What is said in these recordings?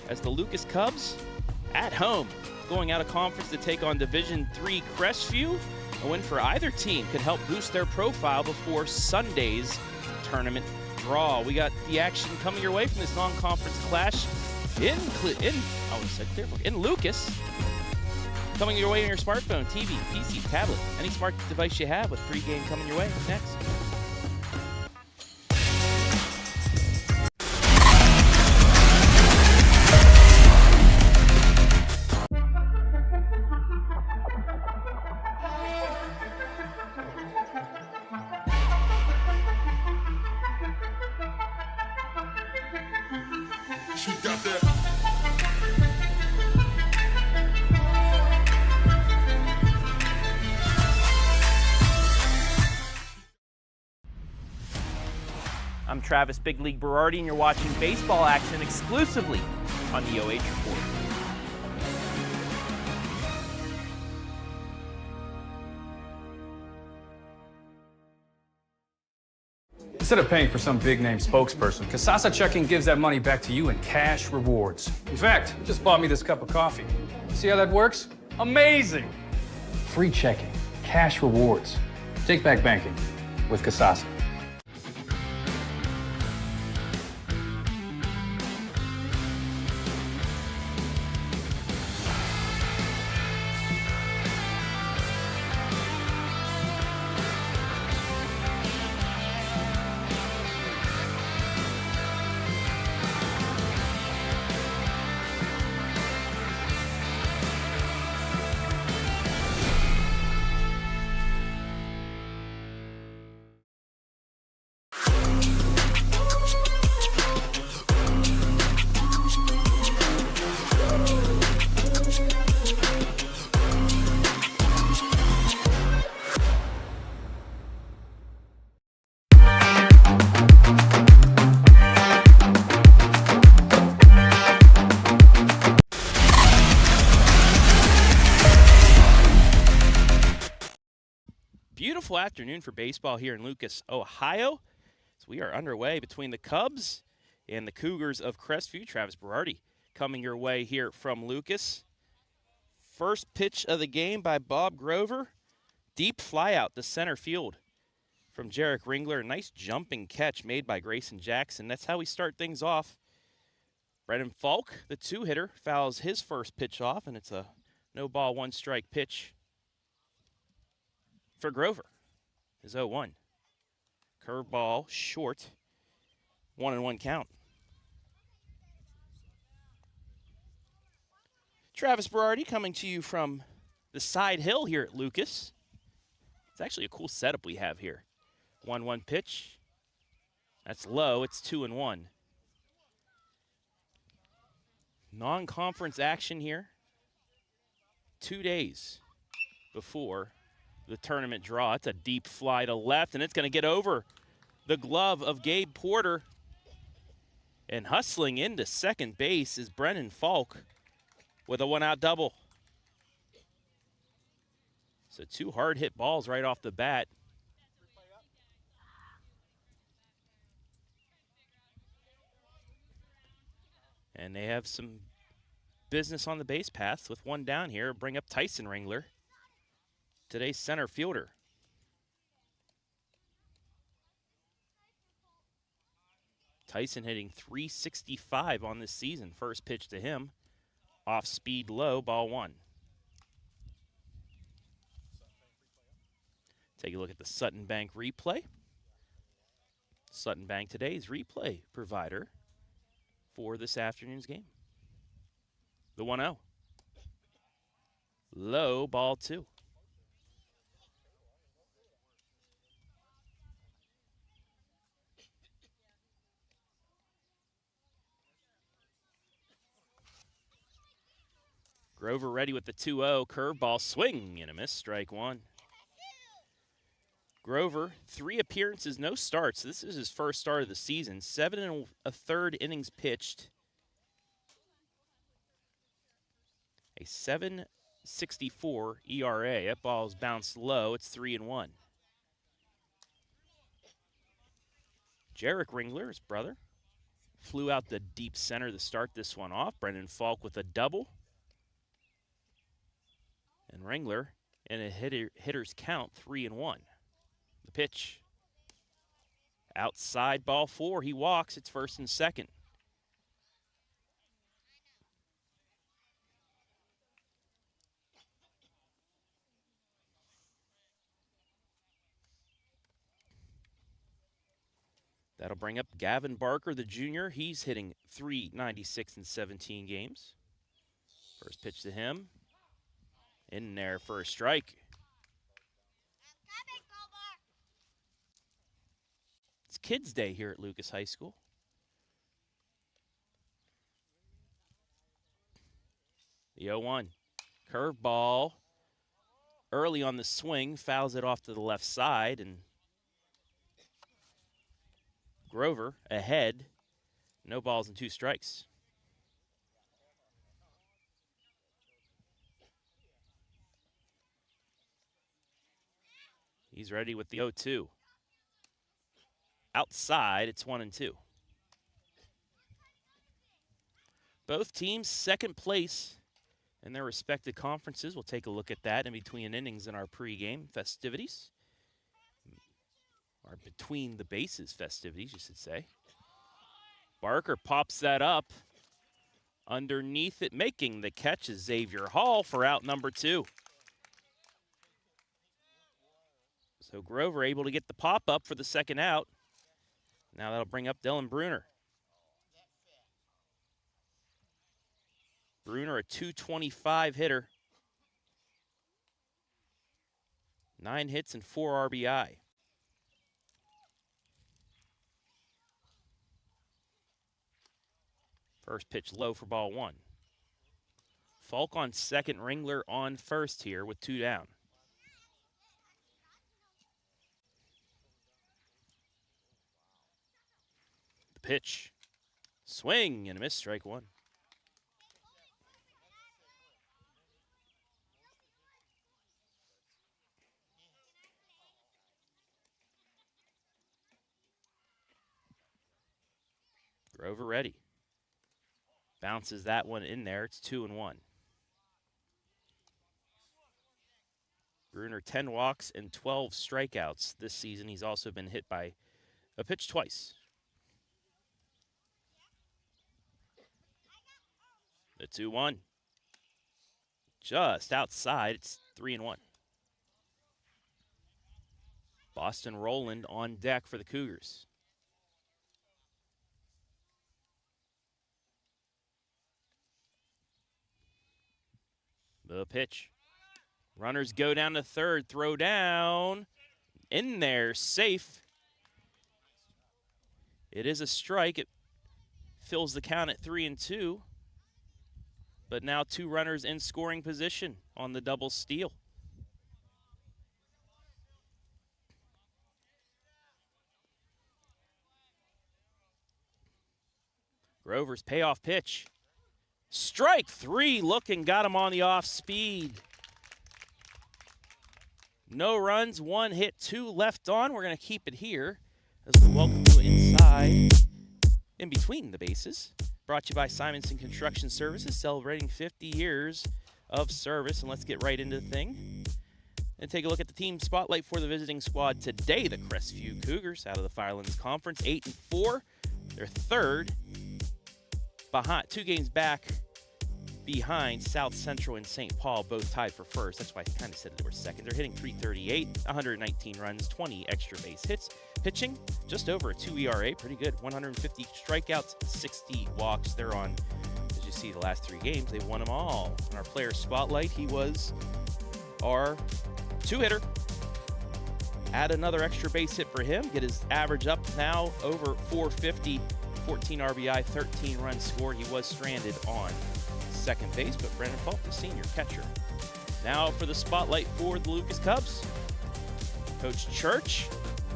as the Lucas Cubs at home, going out of conference to take on Division III Crestview. A win for either team could help boost their profile before Sunday's tournament draw. We got the action coming your way from this non-conference clash in Lucas. Coming your way on your smartphone, TV, PC, tablet, any smart device you have, with pregame coming your way next. She got that. I'm Travis Big League Berardi, and you're watching baseball action exclusively on the OH Report. Instead of paying for some big-name spokesperson, Kasasa Checking gives that money back to you in cash rewards. In fact, you just bought me this cup of coffee. See how that works? Amazing! Free checking, cash rewards. Take back banking with Kasasa. Beautiful afternoon for baseball here in Lucas, Ohio. So we are underway between the Cubs and the Cougars of Crestview. Travis Berardi coming your way here from Lucas. First pitch of the game by Bob Grover. Deep fly out to center field from Jarek Ringler. Nice jumping catch made by Grayson Jackson. That's how we start things off. Brennan Fulk, the two-hitter, fouls his first pitch off, and it's a no-ball, one-strike pitch for Grover. His 0-1. Curveball short. 1-1 count. Travis Berardi coming to you from the side hill here at Lucas. It's actually a cool setup we have here. 1-1 pitch. That's low. It's 2-1. Non-conference action here. 2 days before the tournament draw. It's a deep fly to left, and it's going to get over the glove of Gabe Porter. And hustling into second base is Brennan Fulk with a one-out double. So two hard-hit balls right off the bat. And they have some business on the base paths with one down here. Bring up Tyson Ringler, today's center fielder. Tyson hitting .365 on this season. First pitch to him. Off speed low, ball one. Take a look at the Sutton Bank replay. Sutton Bank, today's replay provider for this afternoon's game. The 1-0. Low, ball two. Grover ready with the 2-0. Curveball, swing and a miss. Strike one. Grover, 3 appearances, no starts. This is his first start of the season. 7 1/3 innings pitched. A .764 ERA. That ball's bounced low. It's 3-1. Jarek Ringler, his brother, flew out the deep center to start this one off. Brennan Fulk with a double. And Ringler in a hitter's count, 3-1. The pitch. Outside, ball 4. He walks. It's first and second. That'll bring up Gavin Barker, the junior. He's hitting .396 in 17 games. First pitch to him. In there for a strike. It's Kids Day here at Lucas High School. The 0-1. Curveball. Early on the swing, fouls it off to the left side, and Grover ahead. No balls and 2 strikes. He's ready with the 0-2. Outside, it's 1-2. Both teams second place in their respective conferences. We'll take a look at that in between innings in our pregame festivities. Or between the bases festivities, you should say. Barker pops that up. Underneath it, making the catch is Xavier Hall for out number 2. So Grover able to get the pop up for the second out. Now that'll bring up Dylan Bruner. Bruner, a .225 hitter. 9 hits and 4 RBI. First pitch low for ball 1. Fulk on second, Ringler on first here with 2 down. The pitch. Swing and a miss, strike 1. Grover ready. Bounces that one in there. It's 2-1. Bruner, 10 walks and 12 strikeouts this season. He's also been hit by a pitch twice. The 2-1. Just outside. It's 3-1. Boston Roland on deck for the Cougars. The pitch. Runners go down to third. Throw down. In there. Safe. It is a strike. It fills the count at 3-2. But now 2 runners in scoring position on the double steal. Grover's payoff pitch. Strike 3, looking, got him on the off speed. No runs, 1 hit, 2 left on. We're going to keep it here as we welcome you inside, in between the bases. Brought to you by SIMONSON Construction Services, celebrating 50 years of service. And let's get right into the thing and take a look at the team spotlight for the visiting squad today. The Crestview Cougars out of the Firelands Conference, 8-4. They're third, behind 2 games back behind South Central and St. Paul, both tied for first. That's why I kind of said they were second. They're hitting .338, 119 runs, 20 extra base hits. Pitching, just over a 2 ERA, pretty good. 150 strikeouts, 60 walks. They're on, as you see, the last 3 games. They've won them all. In our player spotlight, he was our 2-hitter. Add another extra base hit for him. Get his average up now over 450, 14 RBI, 13 runs scored. He was stranded on second base, but Brennan Fulk, the senior catcher. Now for the spotlight for the Lucas Cubs. Coach Church,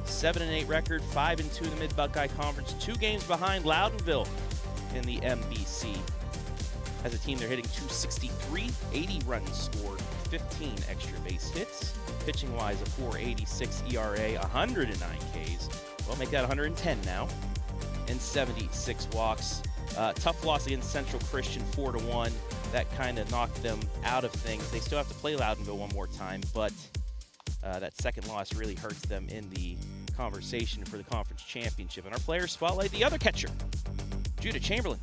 7-8 record, 5-2 in the Mid-Buckeye Conference, 2 games behind Loudonville in the MBC. As a team, they're hitting .263, 80 runs scored, 15 extra base hits. Pitching-wise, a .486 ERA, 109 Ks. Well, make that 110 now. and 76 walks. Tough loss against Central Christian 4-1. That kind of knocked them out of things. They still have to play Loudonville one more time, but that second loss really hurts them in the conversation for the conference championship. And our players spotlight the other catcher, Judah Chamberlain,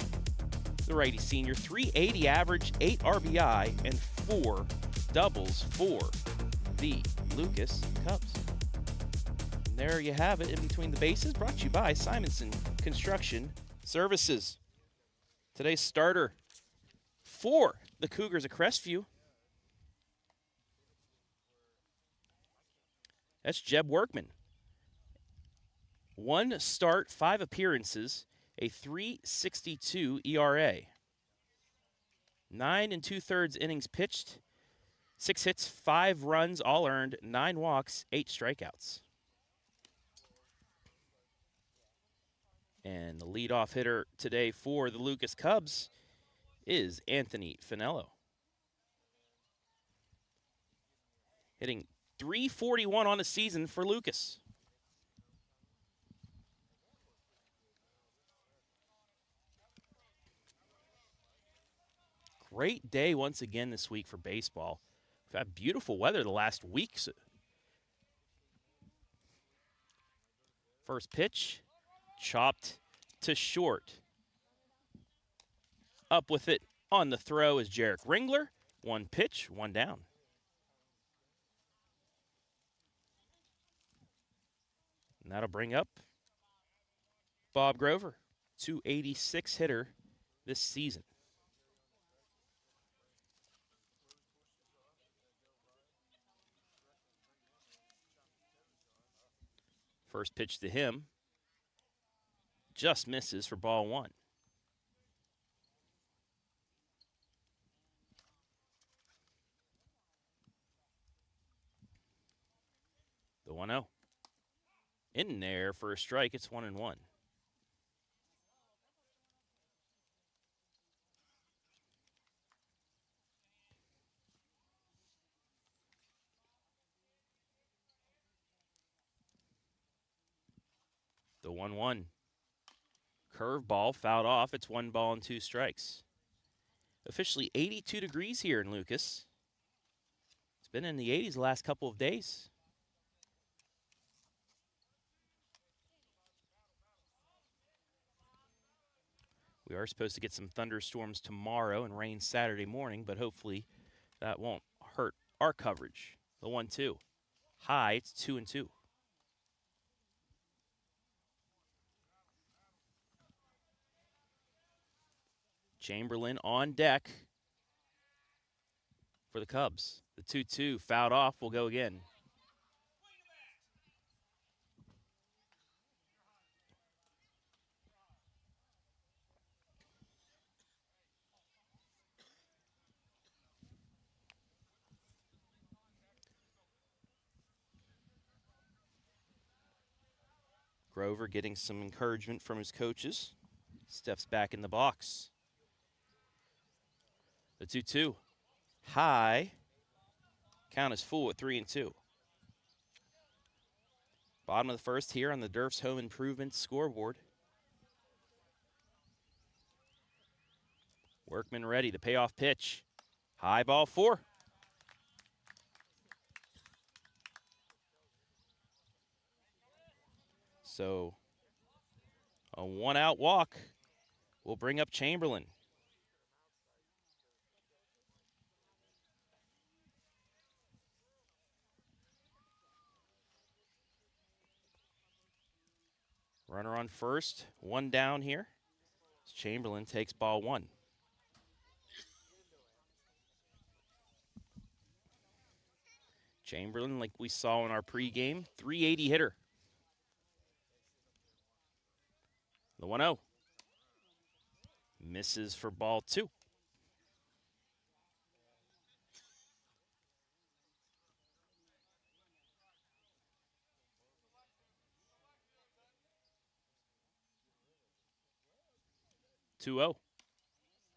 the righty senior, 380 average, 8 RBI, and 4 doubles for the Lucas Cubs. And there you have it, in between the bases, brought to you by SIMONSON Construction Services. Today's starter for the Cougars of Crestview, that's Jeb Workman. 1 start, 5 appearances, a 3.62 ERA. 9 2/3 innings pitched, 6 hits, 5 runs, all earned, 9 walks, 8 strikeouts. And the leadoff hitter today for the Lucas Cubs is Anthony Finello. Hitting .341 on the season for Lucas. Great day once again this week for baseball. We've had beautiful weather the last week. First pitch, chopped to short. Up with it on the throw is Jarek Ringler. 1 pitch, 1 down. And that'll bring up Bob Grover, 286 hitter this season. First pitch to him just misses for ball 1. The 1-0. In there for a strike, it's 1-1. The 1-1. Curveball fouled off. It's 1 ball and 2 strikes. Officially 82 degrees here in Lucas. It's been in the 80s the last couple of days. We are supposed to get some thunderstorms tomorrow and rain Saturday morning, but hopefully that won't hurt our coverage. The 1-2. High, it's 2-2. Chamberlain on deck for the Cubs. The 2-2 fouled off, will go again. Grover getting some encouragement from his coaches. Steps back in the box. The 2-2. High. Count is full at 3-2. Bottom of the first here on the DURF'S Home Improvement scoreboard. Workman ready. The payoff pitch. High ball 4. So a 1-out walk will bring up Chamberlain. Runner on first, 1 down here. Chamberlain takes ball 1. Chamberlain, like we saw in our pregame, 380 hitter. The 1-0. Misses for ball 2.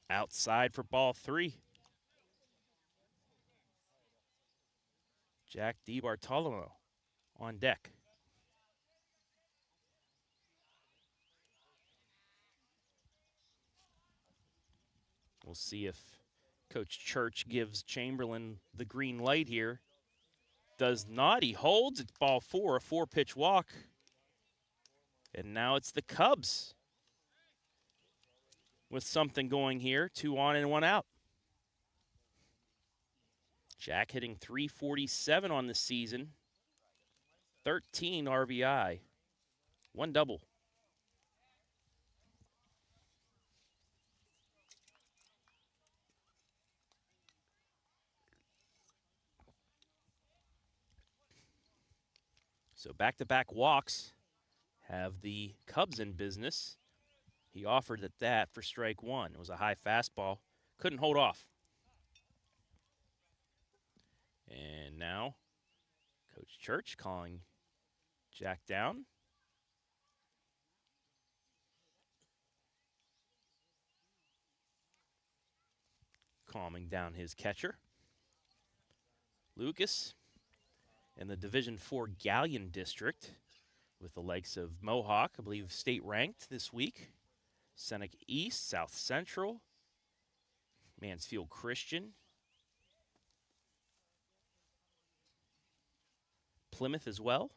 Outside for ball 3. Jack DiBartolomeo on deck. We'll see if Coach Church gives Chamberlain the green light here. Does not. He holds. It's ball 4, a 4-pitch walk. And now it's the Cubs with something going here. 2 on and 1 out. Jack hitting .347 on the season. 13 RBI. 1 double. So back-to-back walks have the Cubs in business. He offered at that for strike 1. It was a high fastball. Couldn't hold off. And now Coach Church calling Jack down. Calming down his catcher. Lucas in the Division IV Galleon District with the likes of Mohawk, I believe state ranked this week. Seneca East, South Central, Mansfield Christian, Plymouth as well.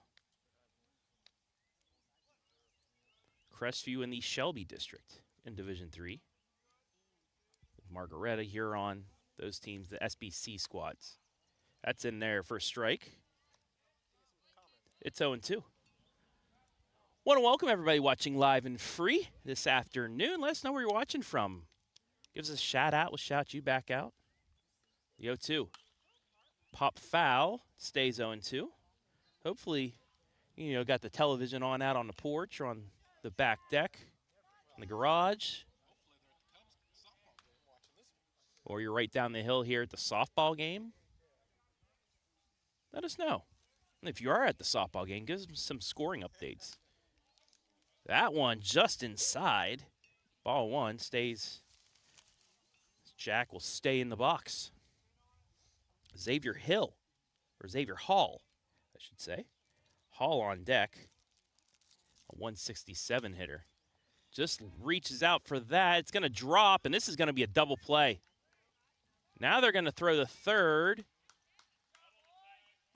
Crestview in the Shelby District in Division III. Margaretta, Huron, those teams, the SBC squads. That's in there for a strike. It's 0-2. Want to welcome everybody watching live and free this afternoon. Let us know where you're watching from. Give us a shout out. We'll shout you back out. The 0-2. Pop foul. Stays 0-2. Hopefully, got the television on out on the porch or on the back deck, in the garage. Or you're right down the hill here at the softball game. Let us know. And if you are at the softball game, give us some scoring updates. That one just inside. Ball 1 stays. Jack will stay in the box. Xavier Hall, I should say. Hall on deck. A 167 hitter. Just reaches out for that. It's going to drop, and this is going to be a double play. Now they're going to throw the third.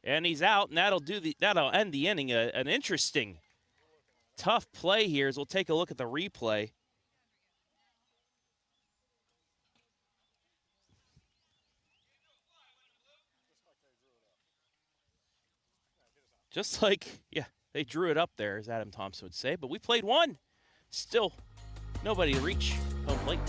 And he's out, and that'll end the inning. An interesting, tough play here as we'll take a look at the replay. Just like, they drew it up there, as Adam Thompson would say. But we played one. Still, nobody to reach home plate.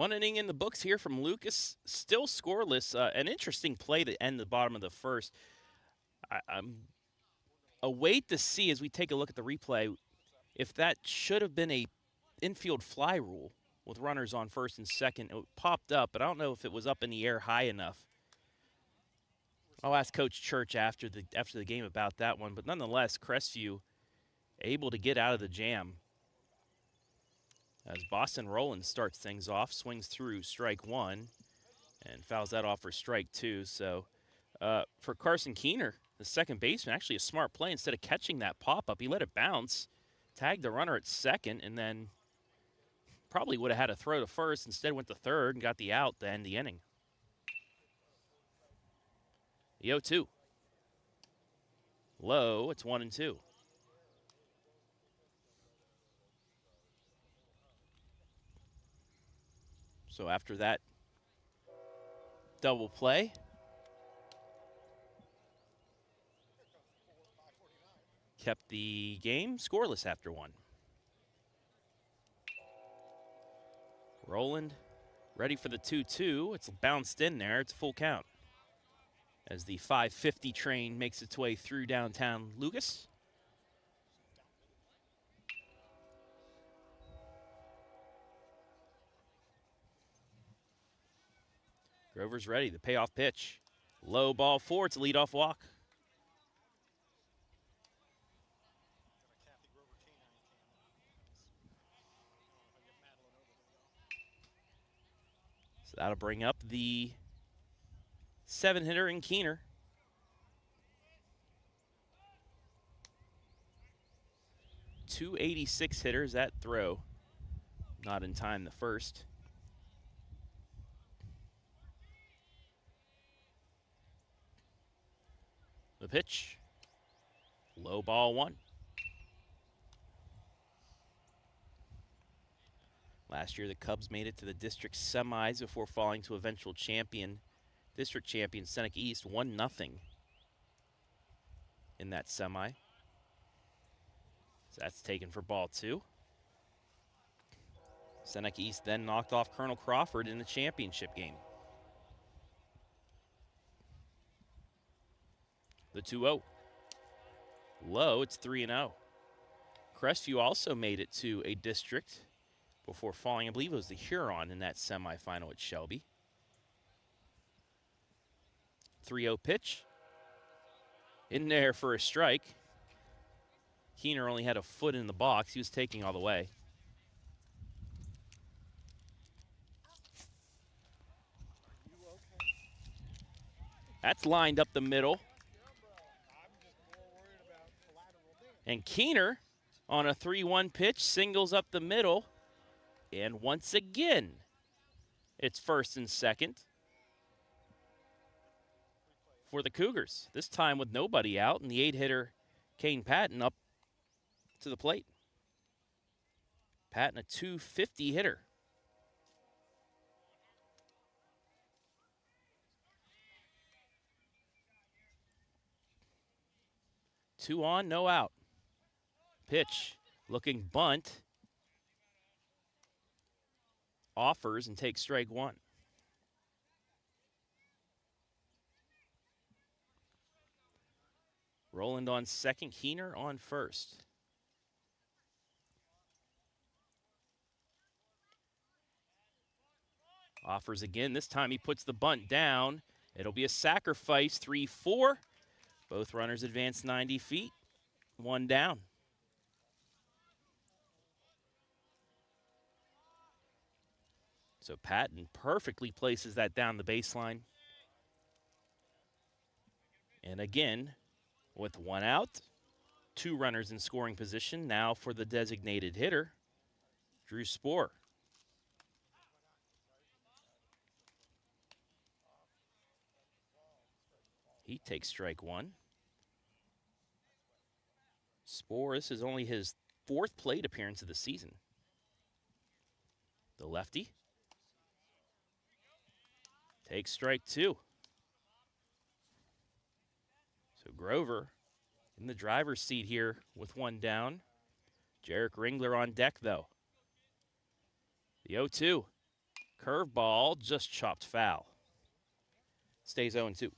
One inning in the books here from Lucas, still scoreless. An interesting play to end the bottom of the first. I'm a wait to see as we take a look at the replay if that should have been a infield fly rule with runners on first and second. It popped up, but I don't know if it was up in the air high enough. I'll ask Coach Church after the game about that one, but nonetheless, Crestview able to get out of the jam as Boston Roland starts things off, swings through strike one, and fouls that off for strike two. So for Carson Keener, the second baseman, actually a smart play. Instead of catching that pop-up, he let it bounce, tagged the runner at second, and then probably would have had a throw to first. Instead went to third and got the out to end the inning. The 0-2. Low, it's 1-2. So after that double play, kept the game scoreless after one. Roland ready for the 2-2. It's bounced in there. It's a full count as the 550 train makes its way through downtown Lucas. Grover's ready. The payoff pitch. Low ball four. It's a leadoff walk. So that'll bring up the 7-hitter in Keener. .286 hitters. That throw not in time the first. The pitch. Low ball one. Last year, the Cubs made it to the district semis before falling to eventual district champion Seneca East, 1-0 in that semi. So that's taken for ball two. Seneca East then knocked off Colonel Crawford in the championship game. The 2-0. Low, it's 3-0. Crestview also made it to a district before falling, I believe it was the Huron in that semifinal at Shelby. 3-0 pitch. In there for a strike. Keener only had a foot in the box. He was taking all the way. That's lined up the middle. And Keener on a 3-1 pitch singles up the middle. And once again, it's first and second for the Cougars. This time with nobody out, and the 8-hitter Kane Patton up to the plate. Patton, a .250 hitter. Two on, no out. Pitch, looking bunt. Offers and takes strike one. Roland on second, Keener on first. Offers again. This time he puts the bunt down. It'll be a sacrifice, 3-4. Both runners advance 90 feet. One down. So Patton perfectly places that down the baseline. And again, with one out, two runners in scoring position. Now for the designated hitter, Drew Spohr. He takes strike one. Spohr, this is only his fourth plate appearance of the season. The lefty takes strike two. So Grover in the driver's seat here with one down. Jarek Ringler on deck, though. The 0-2. Curveball just chopped foul. Stays 0-2.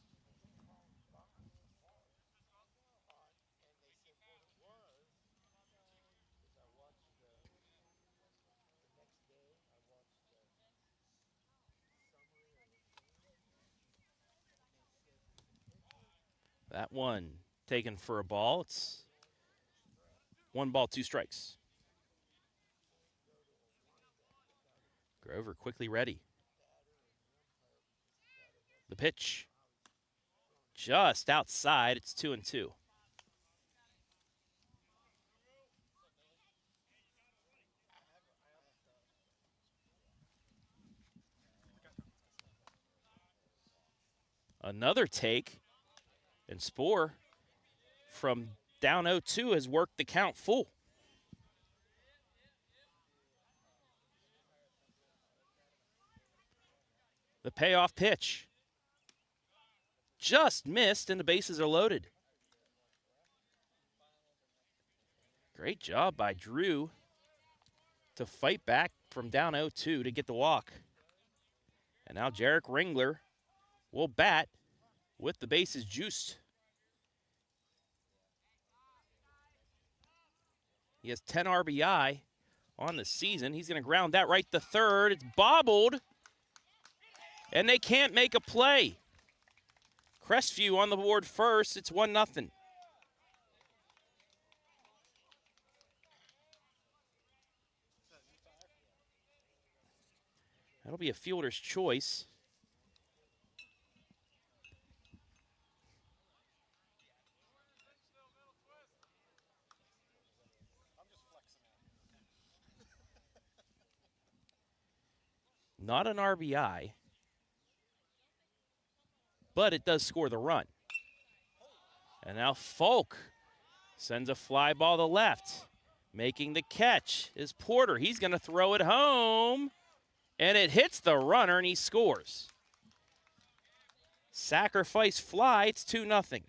That one taken for a ball. It's 1 ball, 2 strikes. Grover quickly ready. The pitch. Just outside. It's 2-2. Another take. And Spoor from down 0-2 has worked the count full. The payoff pitch. Just missed, and the bases are loaded. Great job by Drew to fight back from down 0-2 to get the walk. And now Jarek Ringler will bat with the bases juiced. He has 10 RBI on the season. He's going to ground that right to third. It's bobbled, and they can't make a play. Crestview on the board first. It's 1-0. That'll be a fielder's choice. Not an RBI, but it does score the run. And now Fulk sends a fly ball to left. Making the catch is Porter. He's going to throw it home, and it hits the runner, and he scores. Sacrifice fly, it's 2-0.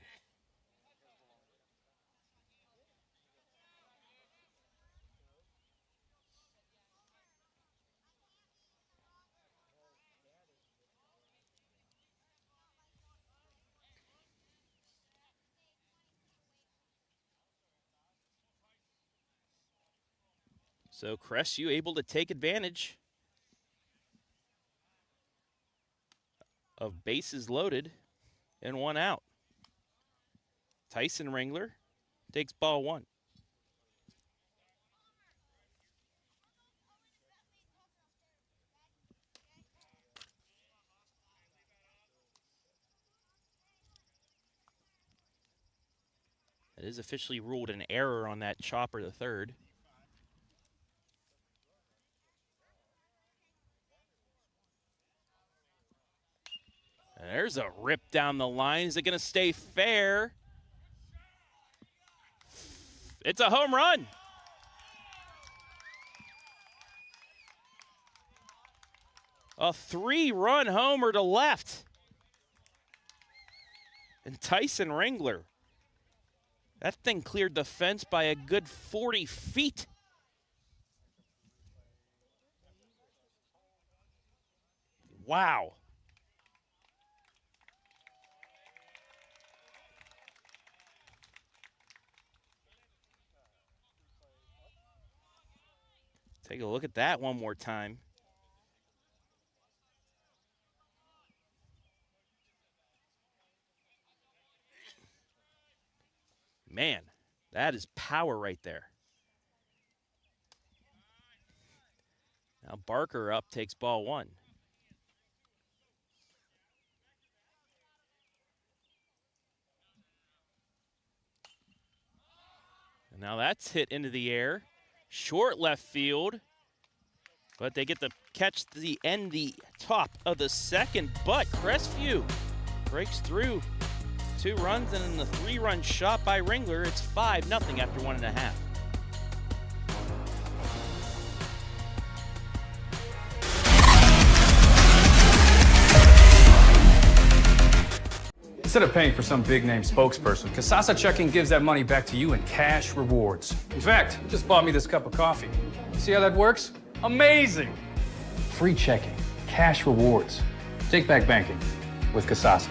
So Crestview able to take advantage of bases loaded and 1 out. Tyson Ringler takes ball 1. It is officially ruled an error on that chopper to third. And there's a rip down the line. Is it going to stay fair? It's a home run. A 3-run homer to left. And Tyson Ringler. That thing cleared the fence by a good 40 feet. Wow. Take a look at that one more time. Man, that is power right there. Now Barker up, takes ball 1. And now that's hit into the air. Short left field. But they get to catch the top of the second. But Crestview breaks through. 2 runs and then the 3-run shot by Ringler. It's 5-0 after 1.5. Instead of paying for some big-name spokesperson, Kasasa Checking gives that money back to you in cash rewards. In fact, it just bought me this cup of coffee. See how that works? Amazing! Free checking. cash rewards. Take back banking with Kasasa.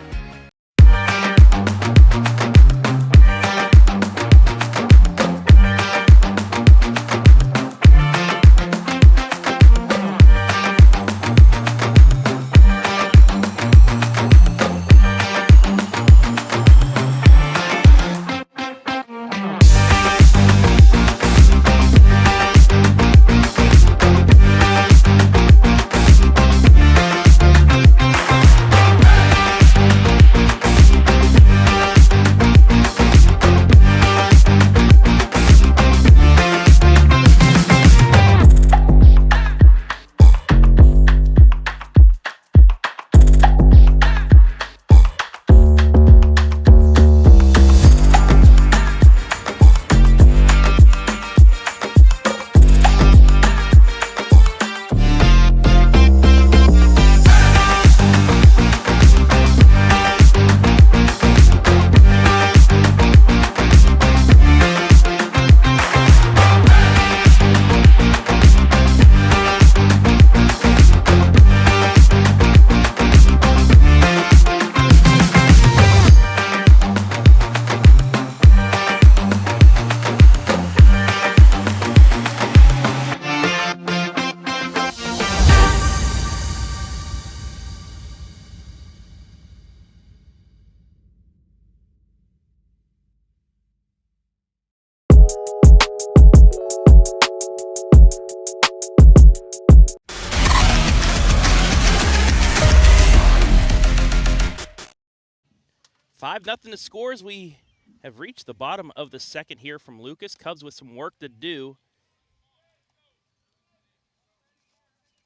Nothing to score as we have reached the bottom of the second here from Lucas. Cubs with some work to do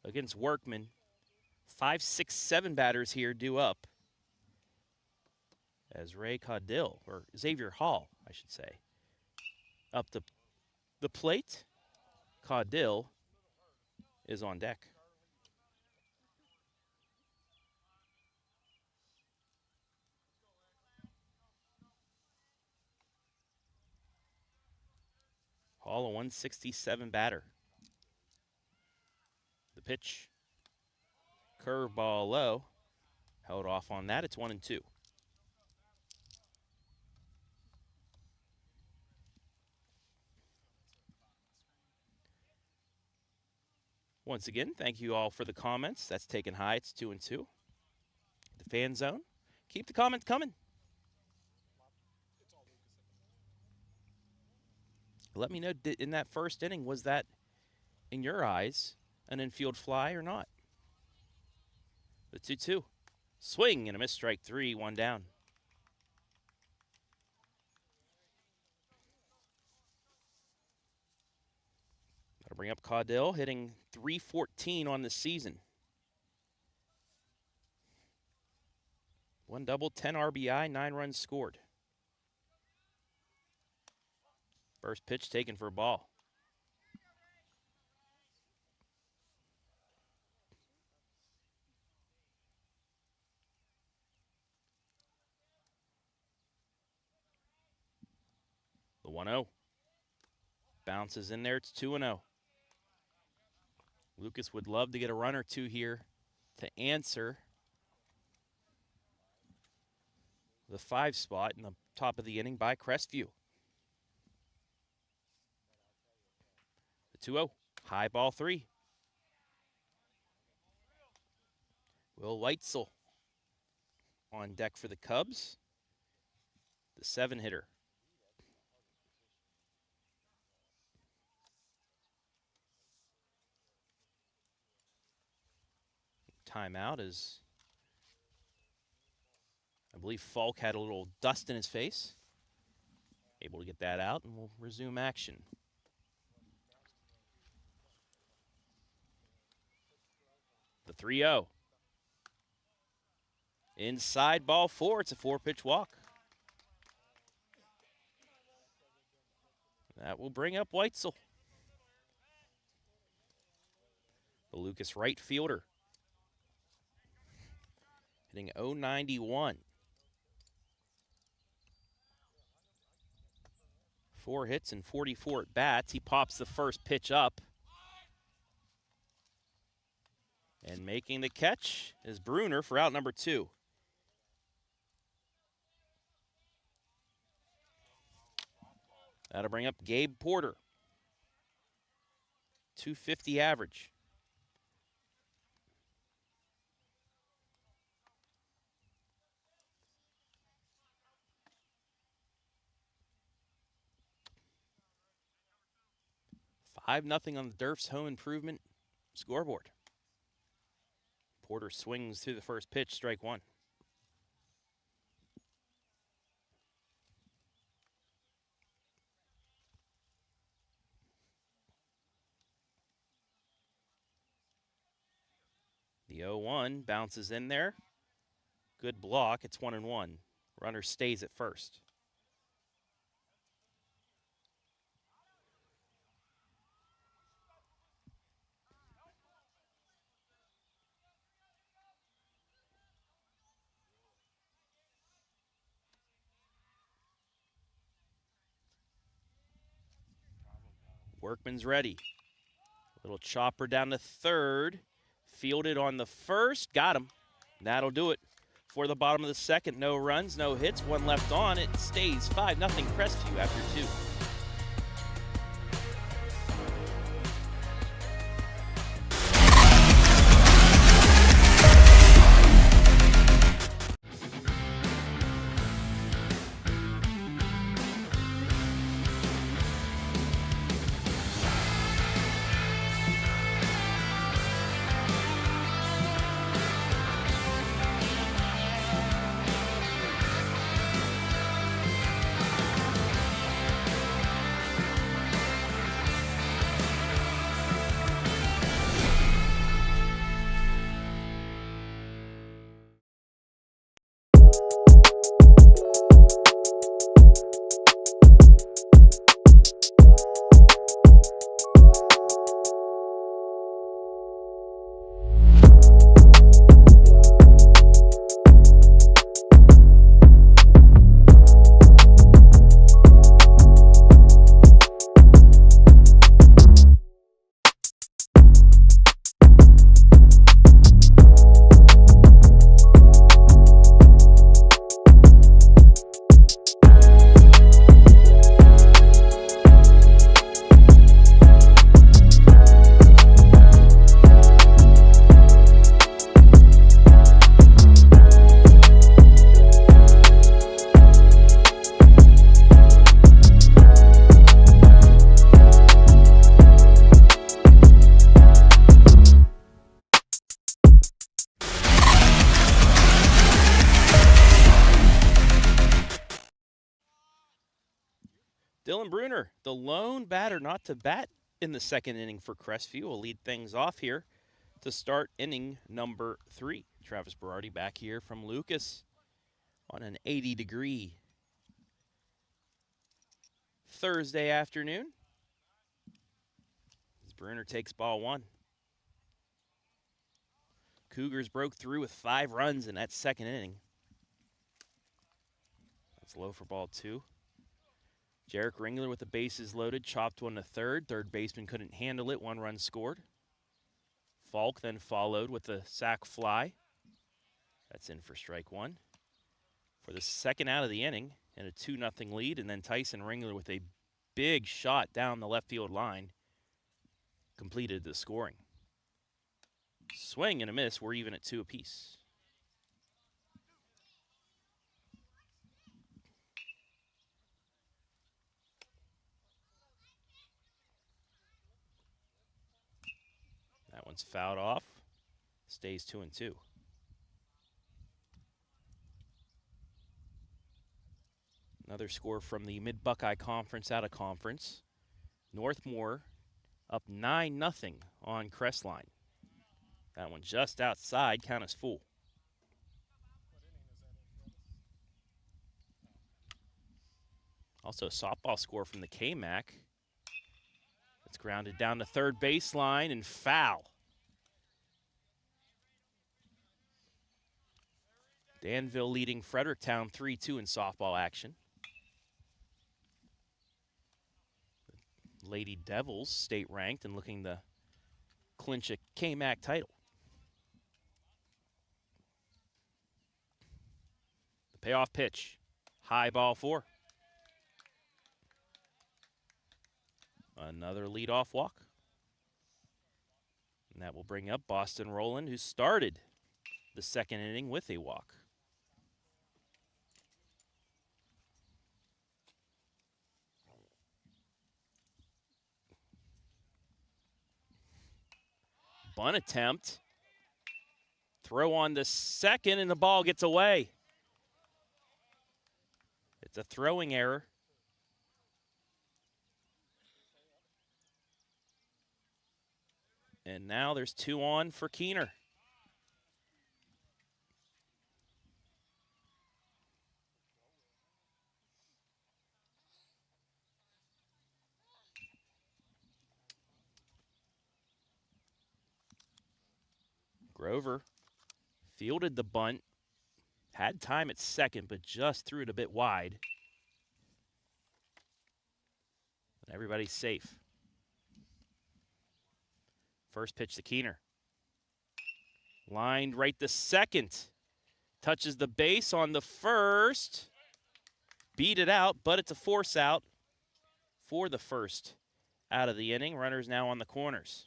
against Workman. 5, 6, 7 batters here due up as Ray Caudill, or Xavier Hall, I should say, up to the plate. Caudill is on deck. Hall, a 167 batter. The pitch. Curveball low. Held off on that. It's 1-2. Once again, thank you all for the comments. That's taken high. It's 2-2. The fan zone. Keep the comments coming. Let me know, in that first inning, was that, in your eyes, an infield fly or not? The 2-2. Swing and a miss, strike 3, 1 down. That'll bring up Caudill, hitting .314 on the season. 1 double, 10 RBI, 9 runs scored. First pitch taken for a ball. The 1-0. Bounces in there. It's 2-0. Lucas would love to get a run or two here to answer the 5 spot in the top of the inning by Crestview. 2-0, high ball 3. Will Weitzel on deck for the Cubs, the 7-hitter. Timeout as I believe Fulk had a little dust in his face. Able to get that out, and we'll resume action. The 3-0. Inside ball 4. It's a 4-pitch walk. That will bring up Weitzel. The Lucas right fielder. Hitting .091. 4 hits and 44 at bats. He pops the first pitch up. And making the catch is Bruner for out number 2. That'll bring up Gabe Porter. 250 average. Five nothing on the DURF'S home improvement scoreboard. Porter swings through the first pitch, strike 1. The 0-1 bounces in there. Good block. It's 1-1. Runner stays at first. Workman's ready. Little chopper down to third. Fielded on the first. Got him. That'll do it for the bottom of the second. No runs, no hits, 1 left on. It stays 5-0 Crestview after 2. Dylan Bruner, the lone batter not to bat in the second inning for Crestview, will lead things off here to start inning number 3. Travis Berardi back here from Lucas on an 80-degree Thursday afternoon. As Bruner takes ball 1. Cougars broke through with 5 runs in that second inning. That's low for ball 2. Jarek Ringler with the bases loaded, chopped one to third. Third baseman couldn't handle it. 1 run scored. Fulk then followed with a sac fly. That's in for strike 1. For the second out of the inning and a 2-0 lead, and then Tyson Ringler with a big shot down the left field line completed the scoring. Swing and a miss. We're even at 2 apiece. That one's fouled off. Stays 2-2. Another score from the Mid-Buckeye Conference out of conference. Northmore up 9-0 on Crestline. That one just outside, count is full. Also a softball score from the K-Mac. It's grounded down to third baseline and foul. Danville leading Fredericktown 3-2 in softball action. The Lady Devils state ranked and looking to clinch a K-Mac title. Payoff pitch. High ball 4. Another leadoff walk. And that will bring up Boston Roland, who started the second inning with a walk. Bunt attempt. Throw on the second, and the ball gets away. It's a throwing error. And now there's 2 on for Keener. Grover fielded the bunt, had time at second, but just threw it a bit wide. And everybody's safe. First pitch to Keener. Lined right to second. Touches the base on the first. Beat it out, but it's a force out for the first out of the inning. Runners now on the corners.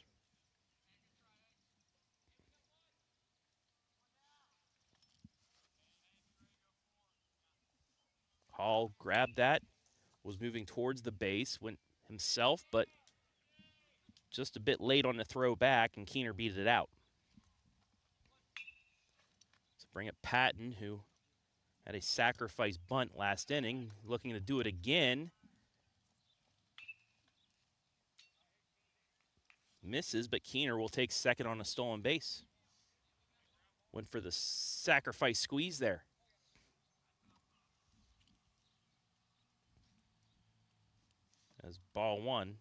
Hall grabbed that, was moving towards the base, went himself, but just a bit late on the throw back, and Keener beat it out. So bring up Patton, who had a sacrifice bunt last inning, looking to do it again. Misses, but Keener will take second on a stolen base. Went for the sacrifice squeeze there. As ball 1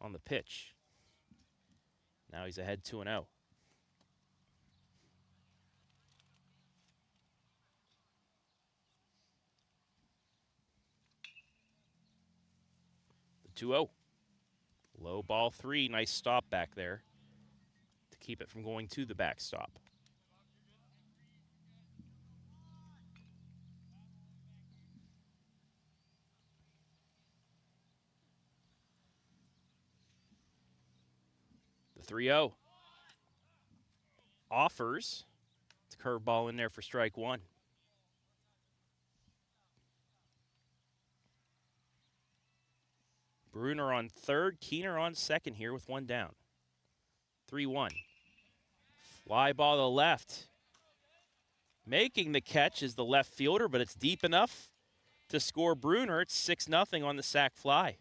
on the pitch. Now he's ahead 2-0. The 2-0. Low ball 3. Nice stop back there to keep it from going to the backstop. The 3-0. Offers. It's a curveball in there for strike 1. Bruner on third, Keener on second here with 1 down. 3-1. Fly ball to the left. Making the catch is the left fielder, but it's deep enough to score Bruner. It's 6-0 on the sac fly.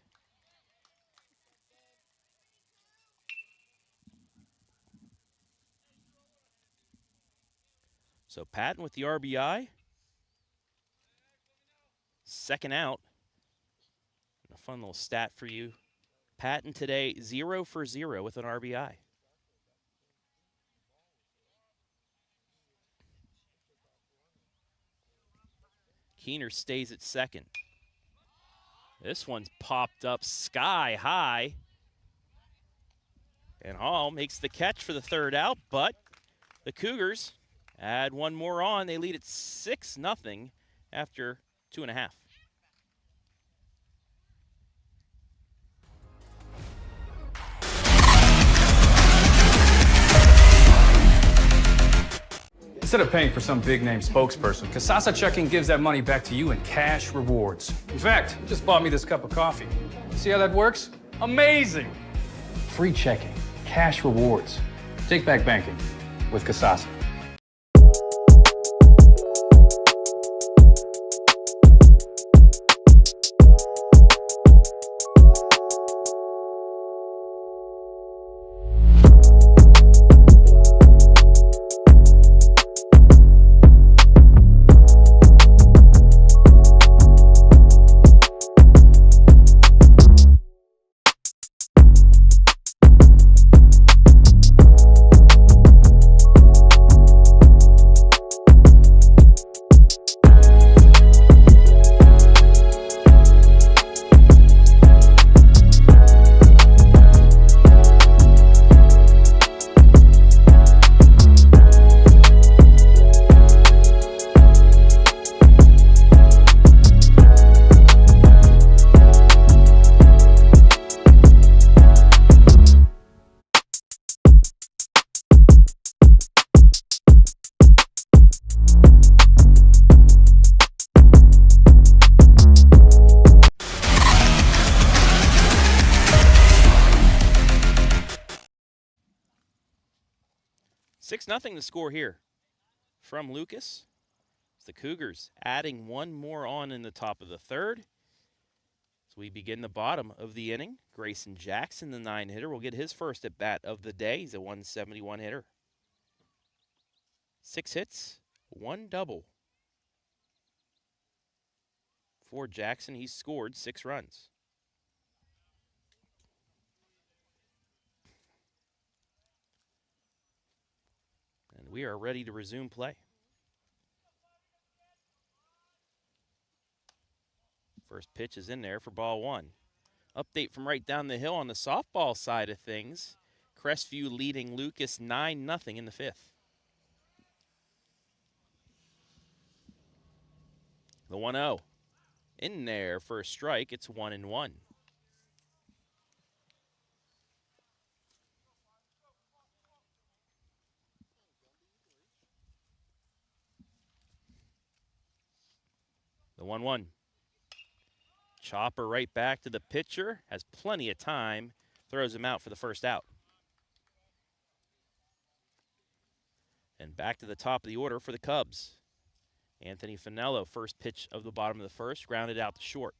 So Patton with the RBI. Second out. And a fun little stat for you. Patton today 0 for 0 with an RBI. Keener stays at second. This one's popped up sky high. And Hall makes the catch for the third out, but the Cougars add 1 more on. They lead at 6-0 after 2.5. Instead of paying for some big-name spokesperson, Kasasa Checking gives that money back to you in cash rewards. In fact, it just bought me this cup of coffee. See how that works? Amazing! Free checking, cash rewards. Take back banking with Kasasa. 6-0 the score here from Lucas. It's the Cougars adding one more on in the top of the third. So we begin the bottom of the inning. Grayson Jackson, the 9-hitter, will get his first at bat of the day. He's a 171 hitter. 6 hits, 1 double. For Jackson, he's scored 6 runs. And we are ready to resume play. First pitch is in there for ball 1. Update from right down the hill on the softball side of things. Crestview leading Lucas 9-0 in the 5th. The 1-0 in there for a strike. It's 1-1. The 1-1. Chopper right back to the pitcher. Has plenty of time. Throws him out for the first out. And back to the top of the order for the Cubs. Anthony Finello, first pitch of the bottom of the first, grounded out to short.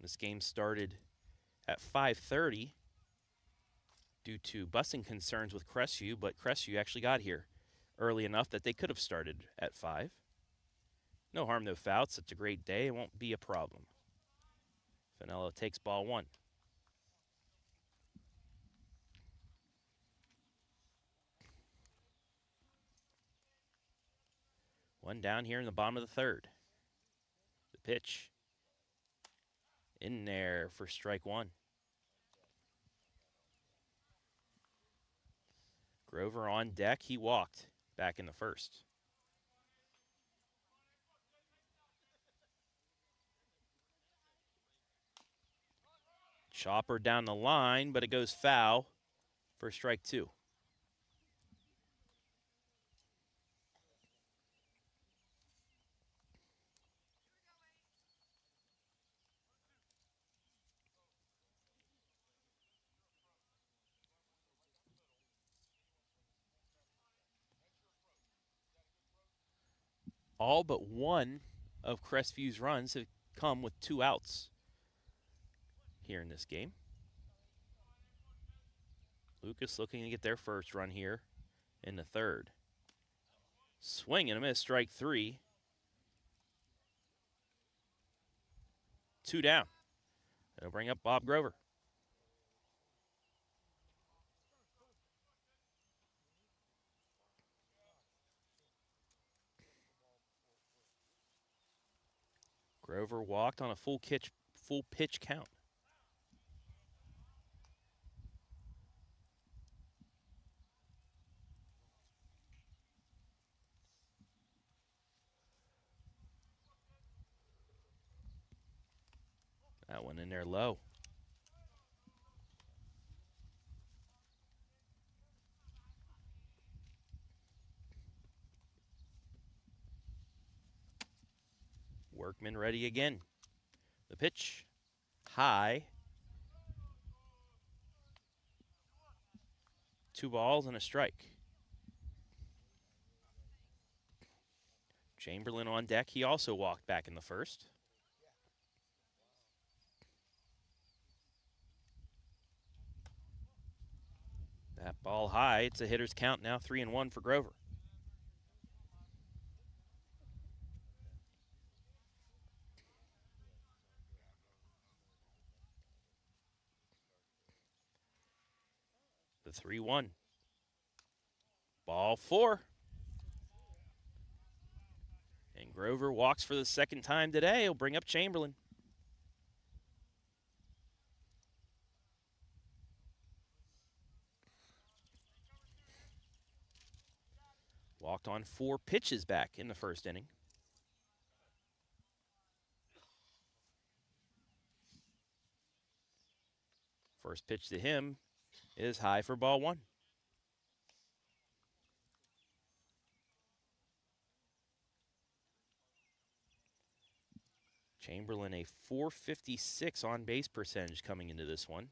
This game started at 5:30 due to busing concerns with Crestview, but Crestview actually got here early enough that they could have started at 5. No harm, no foul. It's such a great day. It won't be a problem. Finello takes ball 1. One down here in the bottom of the third. The pitch in there for strike 1. Grover on deck. He walked back in the first. Chopper down the line, but it goes foul for strike 2. All but one of Crestview's runs have come with 2 outs here in this game. Lucas looking to get their first run here in the third. Swing and a miss, strike 3. 2 down. That'll bring up Bob Grover. Grover walked on a full pitch count. That one in there low. Workman ready again. The pitch, high. 2 balls and a strike. Chamberlain on deck. He also walked back in the first. That ball high. It's a hitter's count now, 3-1 for Grover. The 3-1. Ball 4. And Grover walks for the second time today. He'll bring up Chamberlain. Walked on 4 pitches back in the first inning. First pitch to him is high for ball 1. Chamberlain, a .456 on-base percentage coming into this one.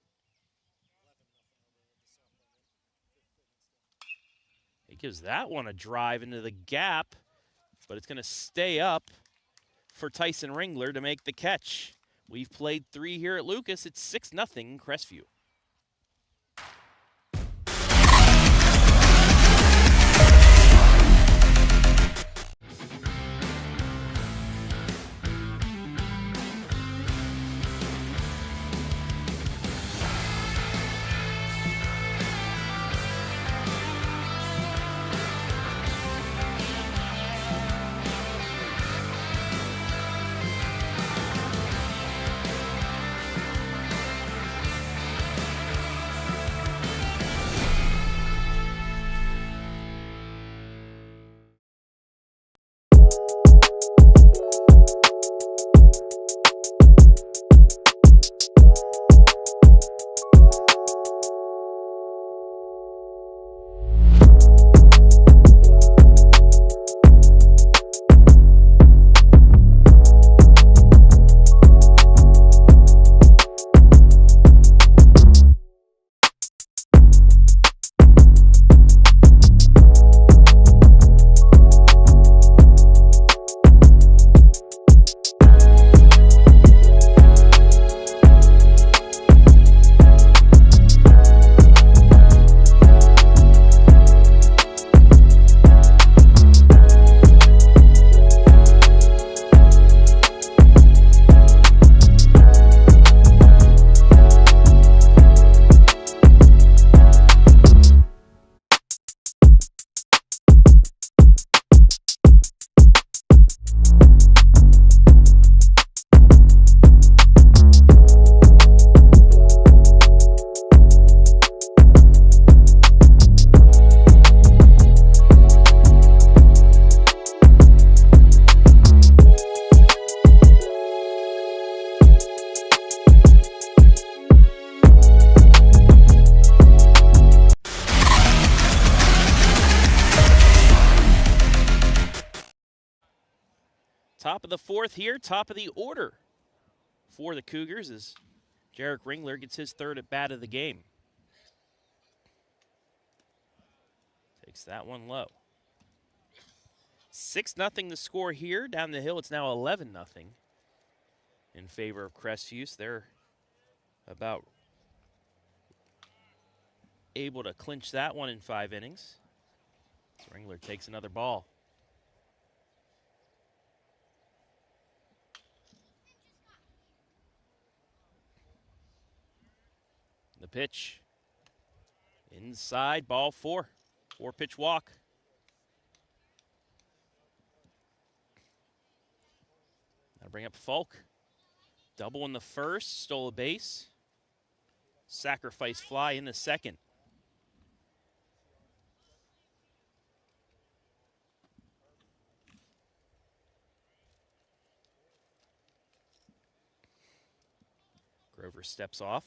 He gives that one a drive into the gap, but it's going to stay up for Tyson Ringler to make the catch. We've played 3 here at Lucas. It's 6-0 Crestview. Top of the 4th here, top of the order for the Cougars as Jarek Ringler gets his 3rd at bat of the game. Takes that one low. 6-0 the score here. Down the hill, it's now 11-0 in favor of Crestview. They're about able to clinch that one in 5 innings. So Ringler takes another ball. The pitch. Inside, ball 4. 4-pitch walk. That'll bring up Fulk. Double in the 1st, stole a base. Sacrifice fly in the 2nd. Grover steps off.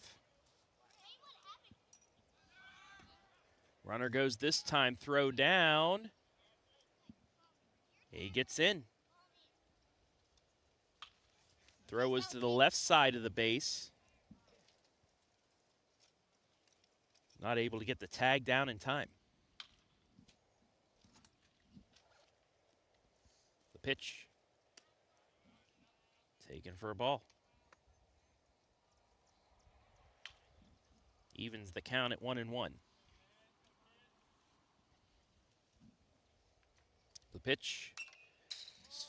Runner goes this time, throw down. He gets in. Throw was to the left side of the base. Not able to get the tag down in time. The pitch. Taken for a ball. Evens the count at 1-1. The pitch.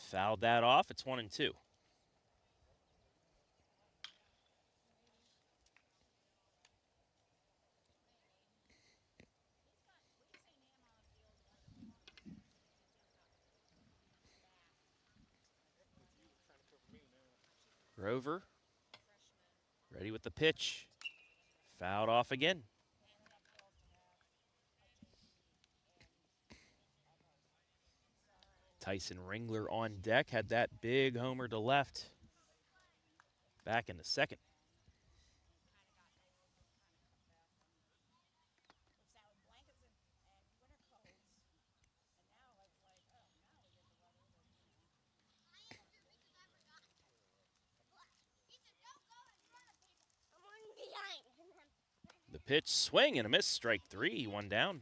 Fouled that off. It's 1-2. Grover, ready with the pitch. Fouled off again. Tyson Ringler on deck, had that big homer to left. Back in the 2nd. pitch, swing and a miss, strike 3, 1 down.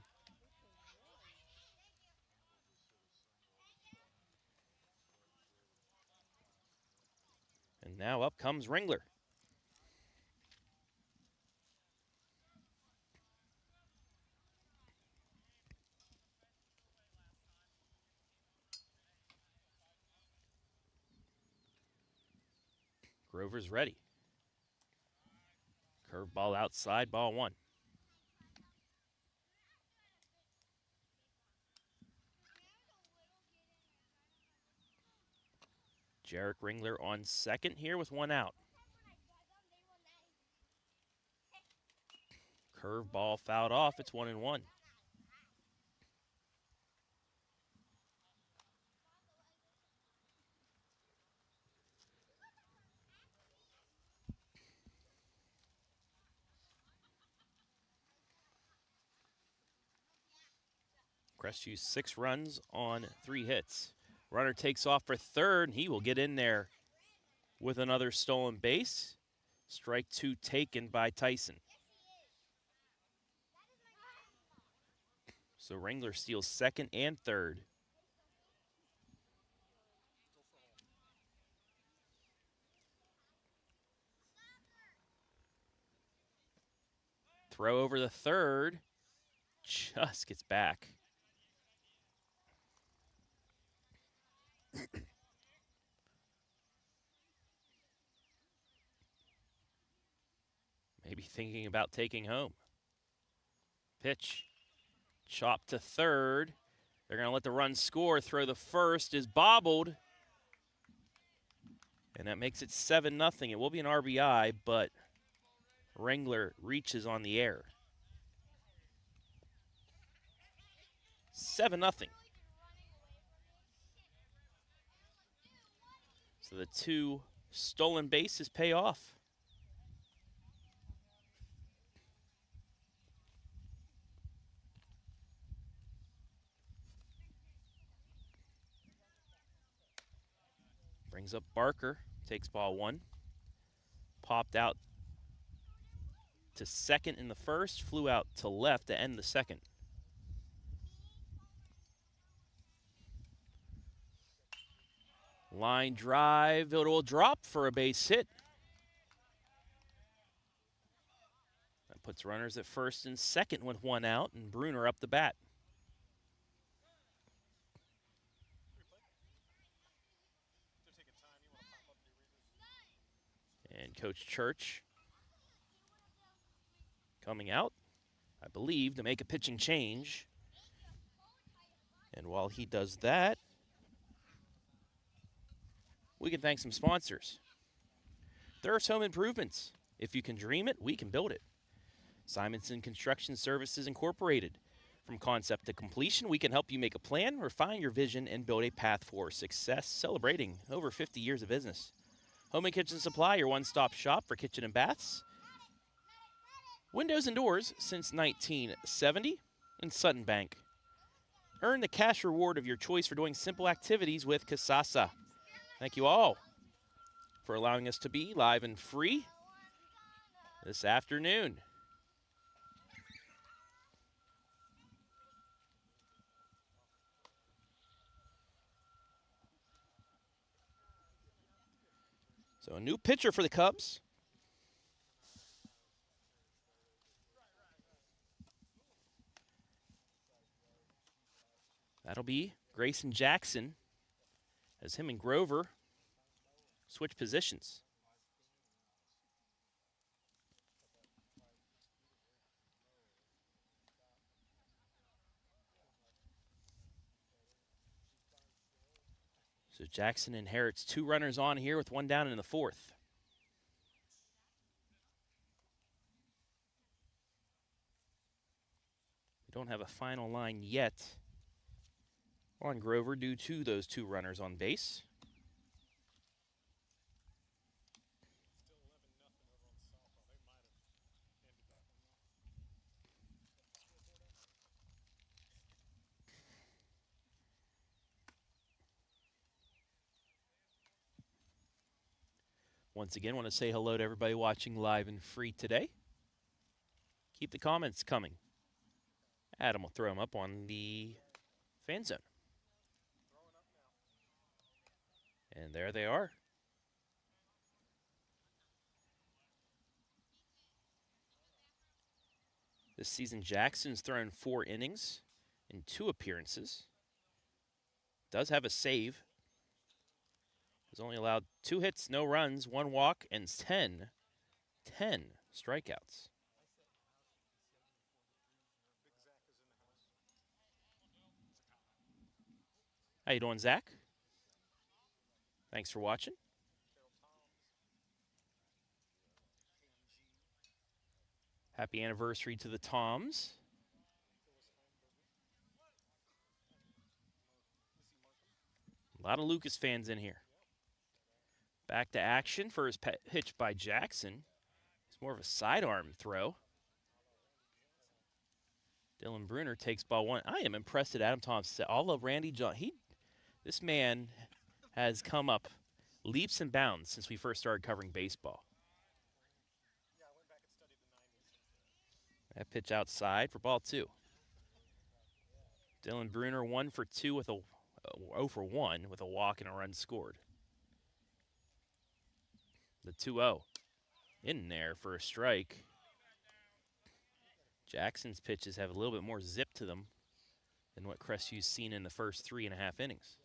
And now up comes Ringler. Grover's ready. Curveball outside, ball 1. Jarek Ringler on second here with 1 out. Curveball fouled off, it's 1-1. Crestview 6 runs on 3 hits. Runner takes off for third, and he will get in there with another stolen base. Strike 2 taken by Tyson. So Ringler steals second and third. Throw over the third, just gets back. Maybe thinking about taking home. Pitch. Chop to third. They're going to let the run score. Throw the first is bobbled. And that makes it 7-0. It will be an RBI, but Ringler reaches on the air. 7-0. So the 2 stolen bases pay off. Brings up Barker, takes ball 1. Popped out to second in the first, flew out to left to end the second. Line drive, it will drop for a base hit. That puts runners at first and second with 1 out, and Bruner up the bat. And Coach Church coming out, I believe, to make a pitching change. And while he does that, we can thank some sponsors. DURF'S Home Improvements. If you can dream it, we can build it. SIMONSON Construction Services Incorporated. From concept to completion, we can help you make a plan, refine your vision, and build a path for success, celebrating over 50 years of business. Home and Kitchen Supply, your one-stop shop for kitchen and baths. Windows and doors since 1970. And Sutton Bank. Earn the cash reward of your choice for doing simple activities with Kasasa. Thank you all for allowing us to be live and free this afternoon. So a new pitcher for the Cubs. That'll be Grayson Jackson, as him and Grover switch positions. So Jackson inherits 2 runners on here with 1 down in the 4th. We don't have a final line yet on Grover due to those 2 runners on base. Once again, want to say hello to everybody watching live and free today. Keep the comments coming. Adam will throw them up on the fan zone. And there they are. This season, Jackson's thrown 4 innings in 2 appearances. Does have a save. Has only allowed 2 hits, no runs, 1 walk, and 10 strikeouts. How you doing, Zach? Thanks for watching. Happy anniversary to the Toms. A lot of Lucas fans in here. Back to action. First pitch by Jackson. It's more of a sidearm throw. Dylan Bruner takes ball 1. I am impressed at Adam Thompson. All of Randy John. This man has come up leaps and bounds since we first started covering baseball. That pitch outside for ball 2. Dylan Bruner 1 for 2 with a 0 for 1 with a walk and a run scored. The 2-0 in there for a strike. Jackson's pitches have a little bit more zip to them than what Crestview's seen in the first 3.5 innings.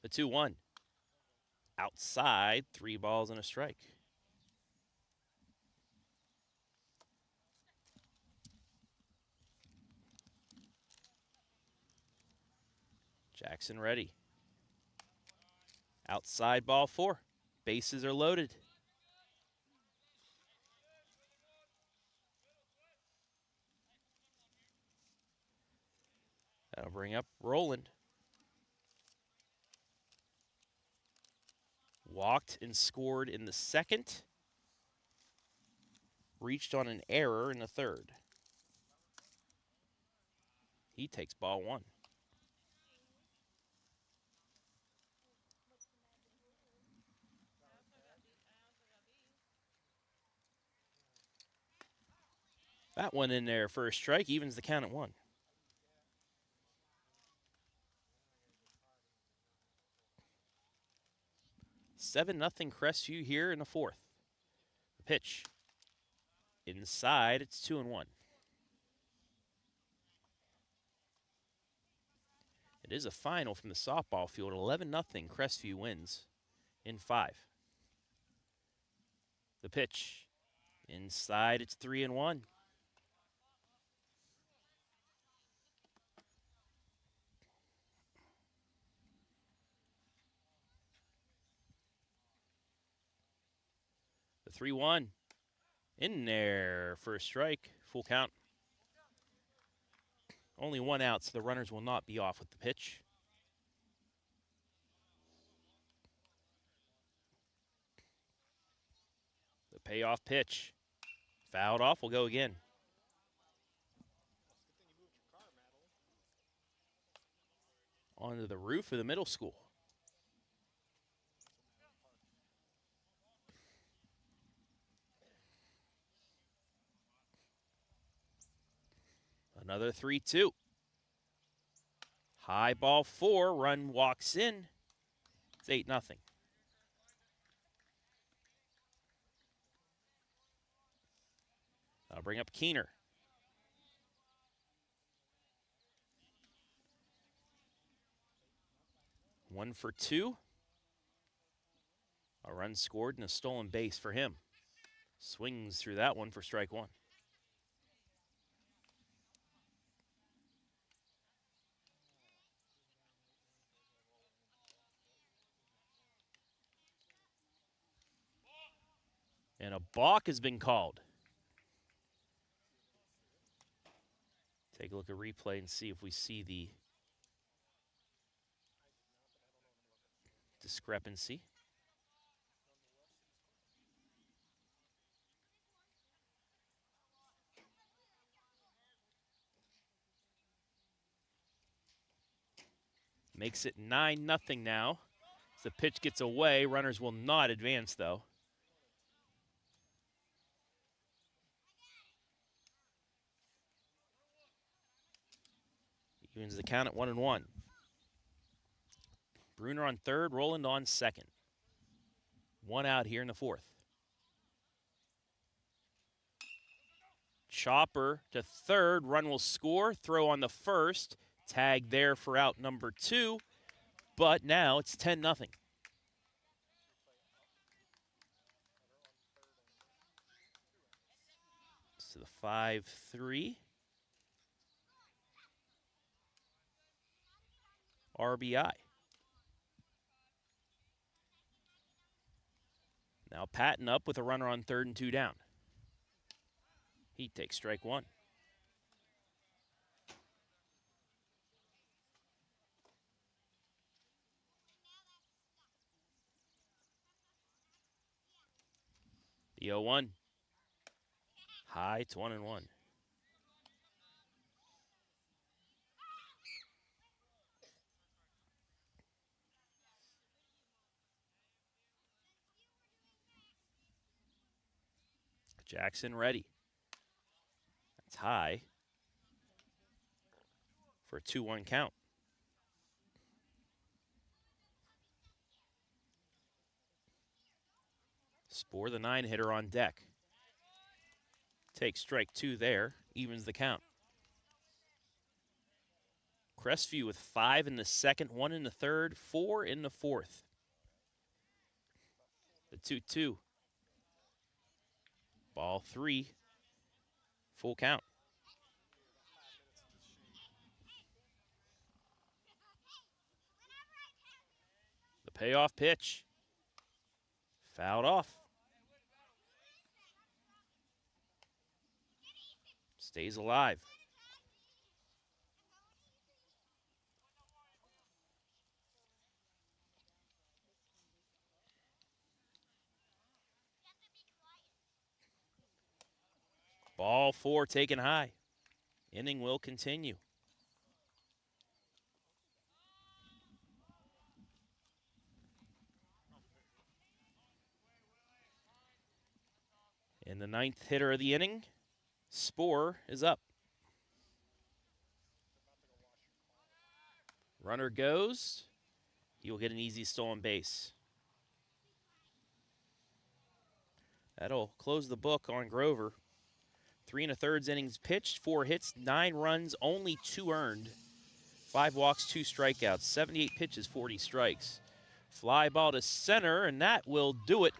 The 2-1. Outside, 3 balls and a strike. Jackson ready. Outside ball 4. Bases are loaded. That'll bring up Roland. Walked and scored in the 2nd. Reached on an error in the 3rd. He takes ball 1. That one in there for a strike, evens the count at 1. Seven nothing Crestview here in the 4th. The pitch inside, it's 2-1. It is a final from the softball field. 11-0 Crestview wins in 5. The pitch inside, it's 3-1. The 3-1 in there for a strike, full count. Only 1 out, so the runners will not be off with the pitch. The payoff pitch. Fouled off, we'll go again. Onto the roof of the middle school. Another 3-2. High ball 4, run walks in. It's 8-0. I'll bring up Keener. One for 2. A run scored and a stolen base for him. Swings through that one for strike 1. And a balk has been called. Take a look at replay and see if we see the discrepancy. Makes it 9-0 now. As the pitch gets away, runners will not advance though. Evens the count at 1-1. Bruner on third, Roland on second. One out here in the fourth. Chopper to third, run will score, throw on the first. Tag there for out number 2, but now it's 10-0. So the 5-3. RBI. Now Patton up with a runner on third and 2 down. He takes strike 1. The 0-1. High, it's 1-1. Jackson ready. That's high for a 2-1 count. Spore, the 9-hitter, on deck. Takes strike 2 there, evens the count. Crestview with 5 in the second, 1 in the third, 4 in the fourth. The 2-2. Ball 3, full count. The payoff pitch. Fouled off. Stays alive. Ball 4 taken high. Inning will continue. And the 9th hitter of the inning, Spore, is up. Runner goes. He will get an easy stolen base. That'll close the book on Grover. 3 1/3 innings pitched, 4 hits, 9 runs, only 2 earned. 5 walks, 2 strikeouts, 78 pitches, 40 strikes. Fly ball to center, and that will do it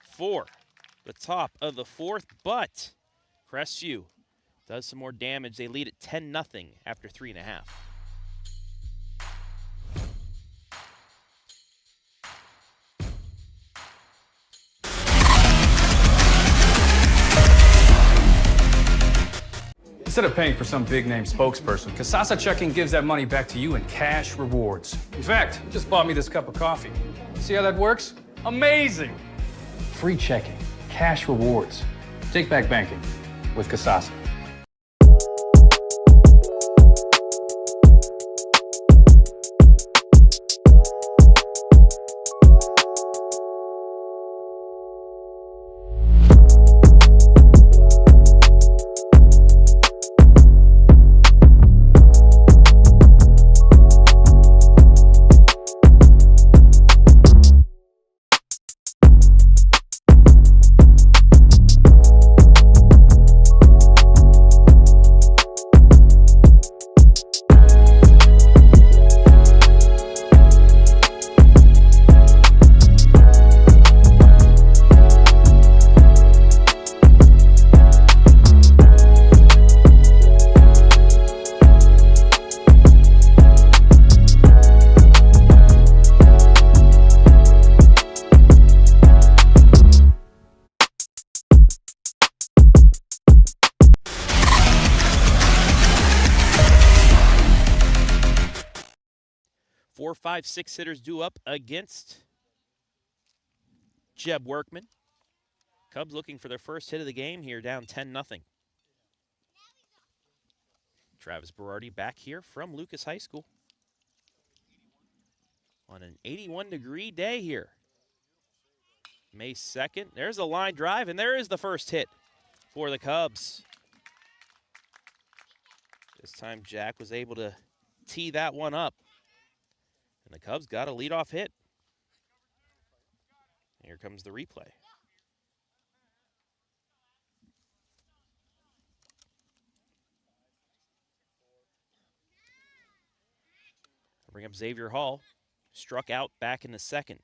for the top of the 4th. But Crestview does some more damage. They lead at 10-0 after 3 1/2. Instead of paying for some big-name spokesperson, Kasasa Checking gives that money back to you in cash rewards. In fact, you just bought me this cup of coffee. See how that works? Amazing! Free checking, cash rewards. Take back banking with Kasasa. Four, 5, 6 hitters due up against Jeb Workman. Cubs looking for their first hit of the game here, down 10-0. Travis Berardi back here from Lucas High School on an 81-degree day here. May 2nd. There's a line drive, and there is the first hit for the Cubs. This time Jack was able to tee that one up. And the Cubs got a leadoff hit. Here comes the replay. Bring up Xavier Hall. Struck out back in the second.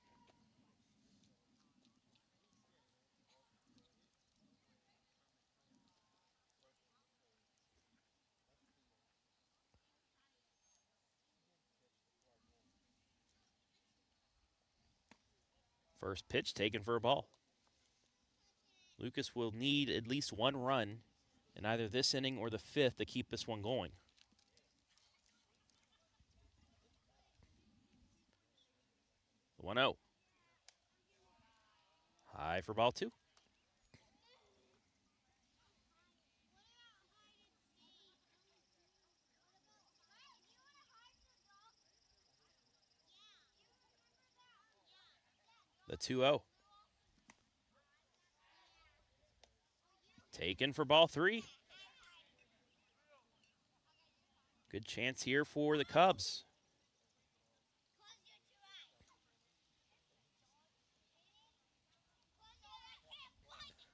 First pitch taken for a ball. Lucas will need at least one run in either this inning or the fifth to keep this one going. The 1-0. High for ball two. The 2-0. Taken for ball three. Good chance here for the Cubs.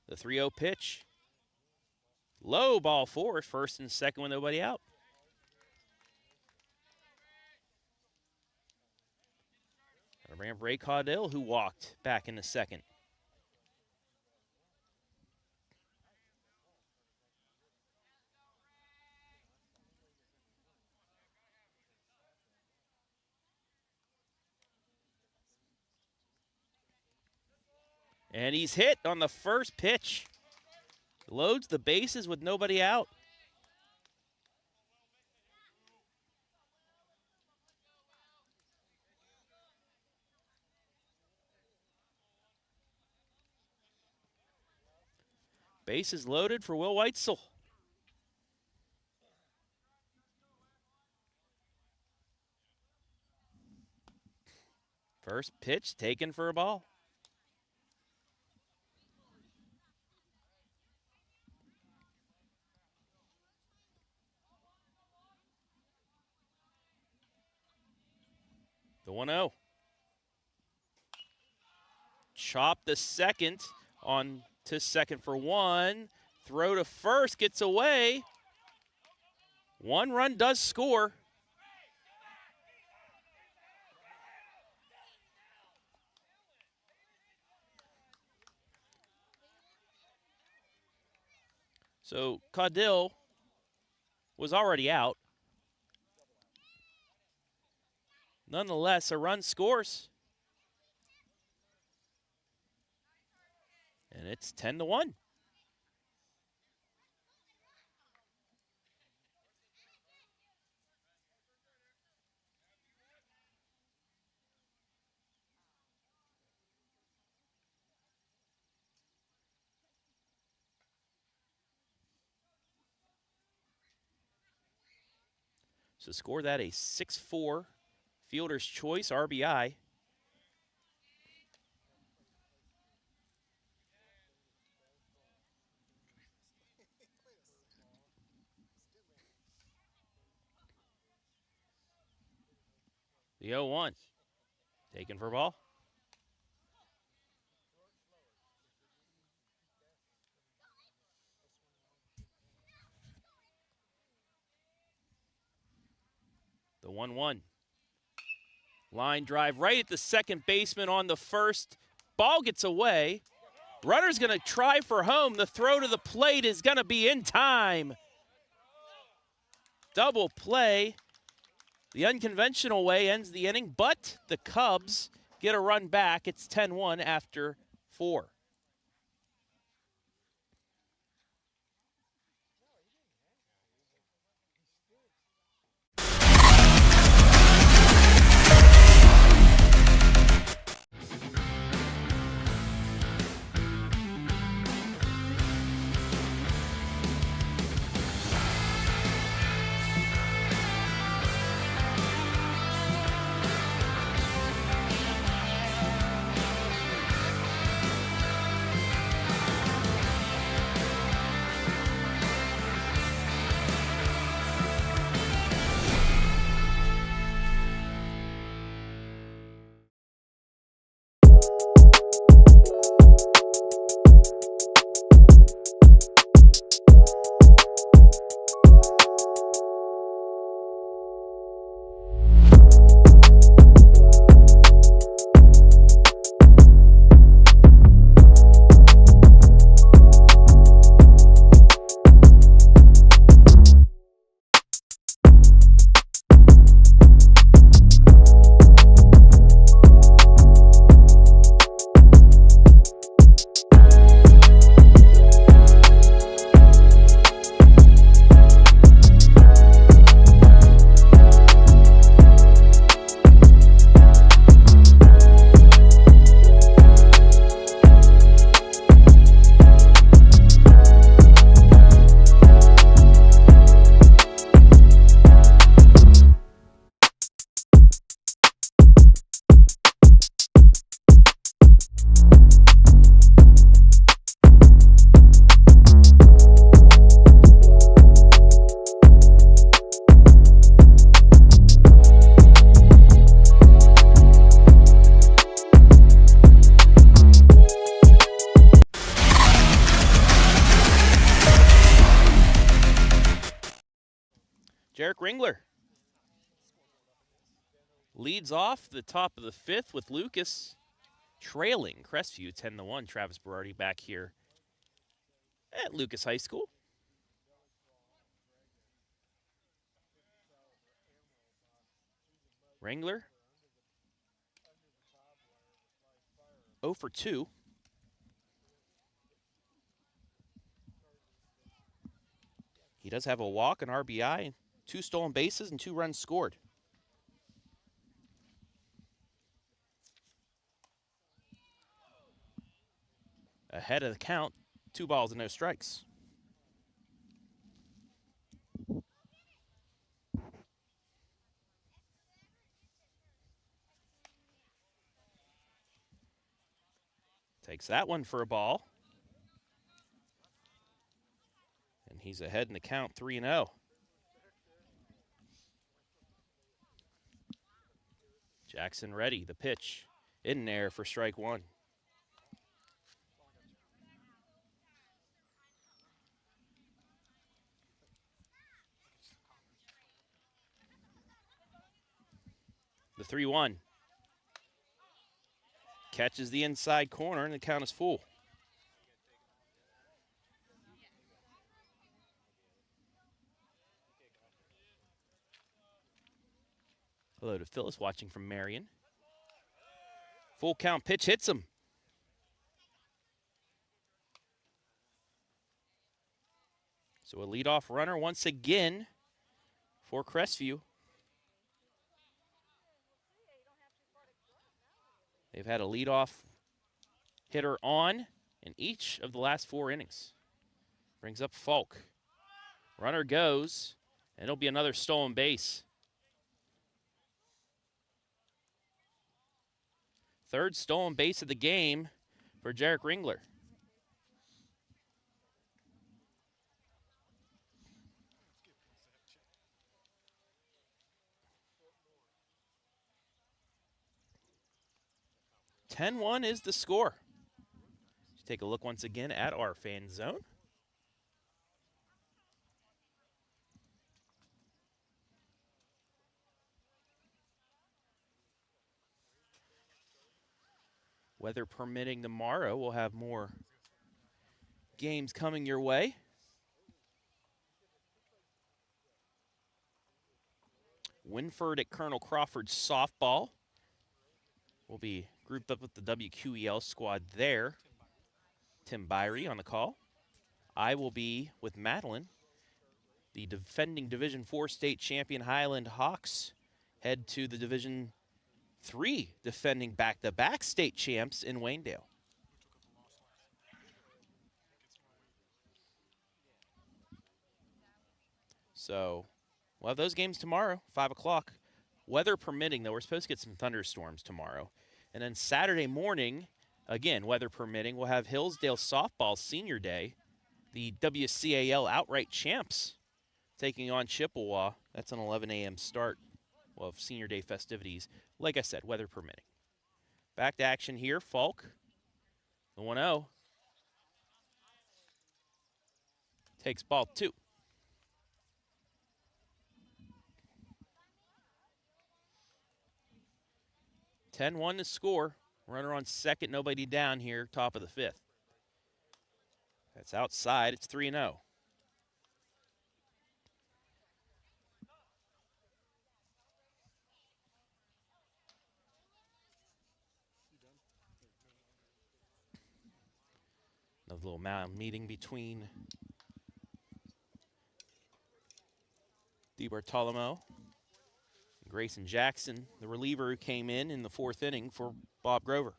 The 3-0 pitch. Low, ball four, first and second with nobody out. Gonna bring up Ray Caudill, who walked back in the second. And he's hit on the first pitch. Loads the bases with nobody out. Bases loaded for Will Weitzel. First pitch taken for a ball. The 1-0. Chop the second on to second for one. Throw to first, gets away. One run does score. So Caudill was already out. Nonetheless, a run scores. And it's 10-1. So score that a 6-4 fielder's choice RBI. The 0-1. Taken for ball. The 1-1. Line drive right at the second baseman on the first. Ball gets away. Runner's going to try for home. The throw to the plate is going to be in time. Double play. The unconventional way ends the inning, but the Cubs get a run back. It's 10-1 after 4. Ringler leads off the top of the 5th with Lucas trailing Crestview 10-1. Travis Berardi back here at Lucas High School. Ringler 0 for 2. He does have a walk, an RBI, 2 stolen bases, and 2 runs scored. Ahead of the count, 2 balls and no strikes. Takes that one for a ball. And he's ahead in the count, 3-0. Jackson ready, the pitch in there for strike 1. The 3-1. Catches the inside corner, and the count is full. Hello to Phyllis watching from Marion. Full count pitch hits him. So a leadoff runner once again for Crestview. They've had a leadoff hitter on in each of the last 4 innings. Brings up Fulk. Runner goes, and it'll be another stolen base. 3rd stolen base of the game for Jarek Ringler. (10-1) is the score. Let's take a look once again at our fan zone. Weather permitting tomorrow, we'll have more games coming your way. Winford at Colonel Crawford softball will be grouped up with the WQEL squad there. Tim Byrie on the call. I will be with Madeline. The defending Division IV state champion Highland Hawks head to the Division III defending back-to-back state champs in Waynedale. So we'll have those games tomorrow, 5 o'clock. Weather permitting, though, we're supposed to get some thunderstorms tomorrow. And then Saturday morning, again, weather permitting, we'll have Hillsdale Softball Senior Day, the WCAL outright champs taking on Chippewa. That's an 11 a.m. start of Senior Day festivities. Like I said, weather permitting. Back to action here, Fulk, the 1-0. Takes ball 2. (10-1) to score. Runner on second, nobody down here, top of the 5th. That's outside, it's 3-0. Another little mound meeting between DiBartolomeo and Grayson Jackson, the reliever who came in the 4th inning for Bob Grover.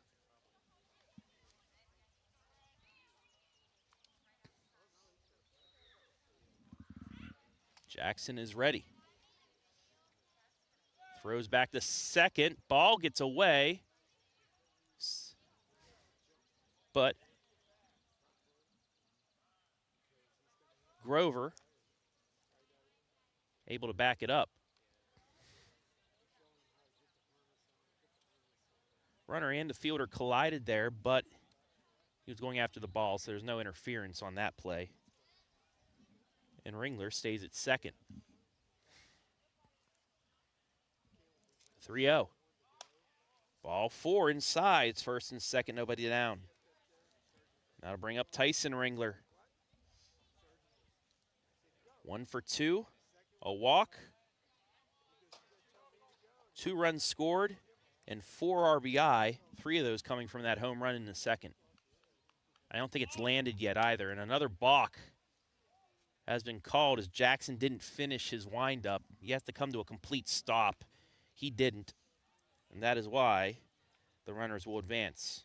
Jackson is ready. Throws back to second. Ball gets away. But Grover able to back it up. Runner and the fielder collided there, but he was going after the ball, so there's no interference on that play. And Ringler stays at second. 3-0. Ball 4 inside. It's first and second, nobody down. Now to bring up Tyson Ringler. 1 for 2, a walk, 2 runs scored, and 4 RBI, 3 of those coming from that home run in the second. I don't think it's landed yet either, and another balk has been called as Jackson didn't finish his windup. He has to come to a complete stop. He didn't, and that is why the runners will advance.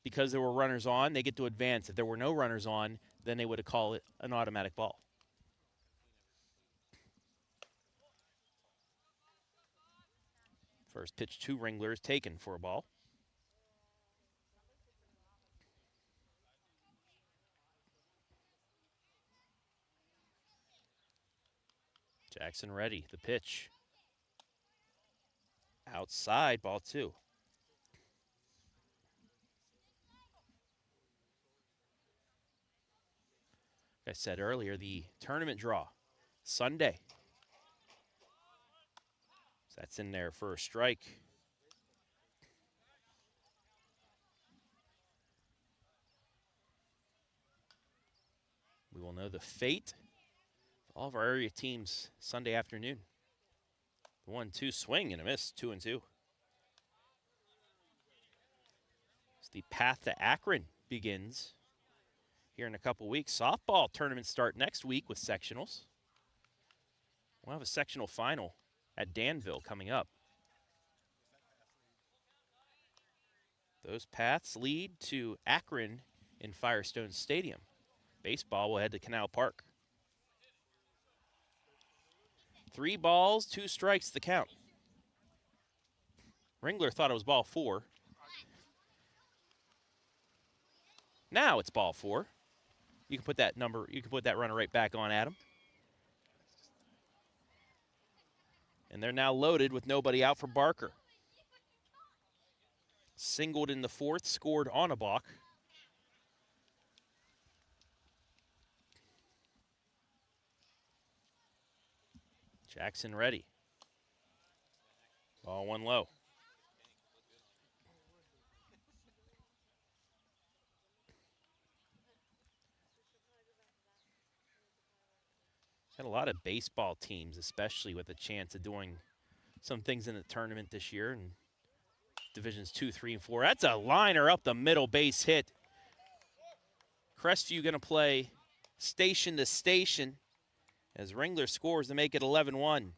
Because there were runners on, they get to advance. If there were no runners on, then they would have called it an automatic ball. First pitch to Ringler is taken for a ball. Jackson ready, the pitch. Outside, ball 2. Like I said earlier, the tournament draw, Sunday. So that's in there for a strike. We will know the fate of all of our area teams Sunday afternoon. The 1-2 swing and a miss, 2-2. So the path to Akron begins here in a couple weeks. Softball tournaments start next week with sectionals. We'll have a sectional final at Danville coming up. Those paths lead to Akron in Firestone Stadium. Baseball will head to Canal Park. 3 balls, 2 strikes, the count. Ringler thought it was ball 4. Now it's ball 4. You can put that runner right back on, Adam. And they're now loaded with nobody out for Barker. Singled in the 4th, scored on a balk. Jackson ready. Ball 1 low. Had a lot of baseball teams, especially with a chance of doing some things in the tournament this year in divisions 2, 3, and 4. That's a liner up the middle, base hit. Crestview going to play station to station as Ringler scores to make it 11-1.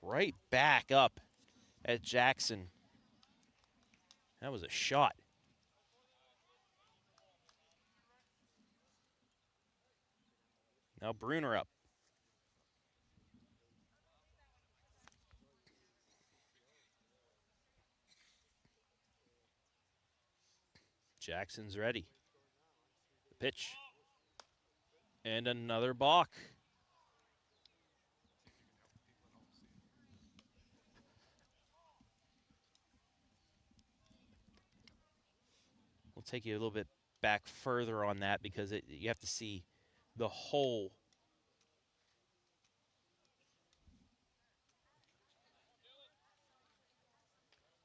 Right back up at Jackson. That was a shot. Now Bruner up. Jackson's ready. The pitch. And another balk. We'll take you a little bit back further on that because you have to see the whole.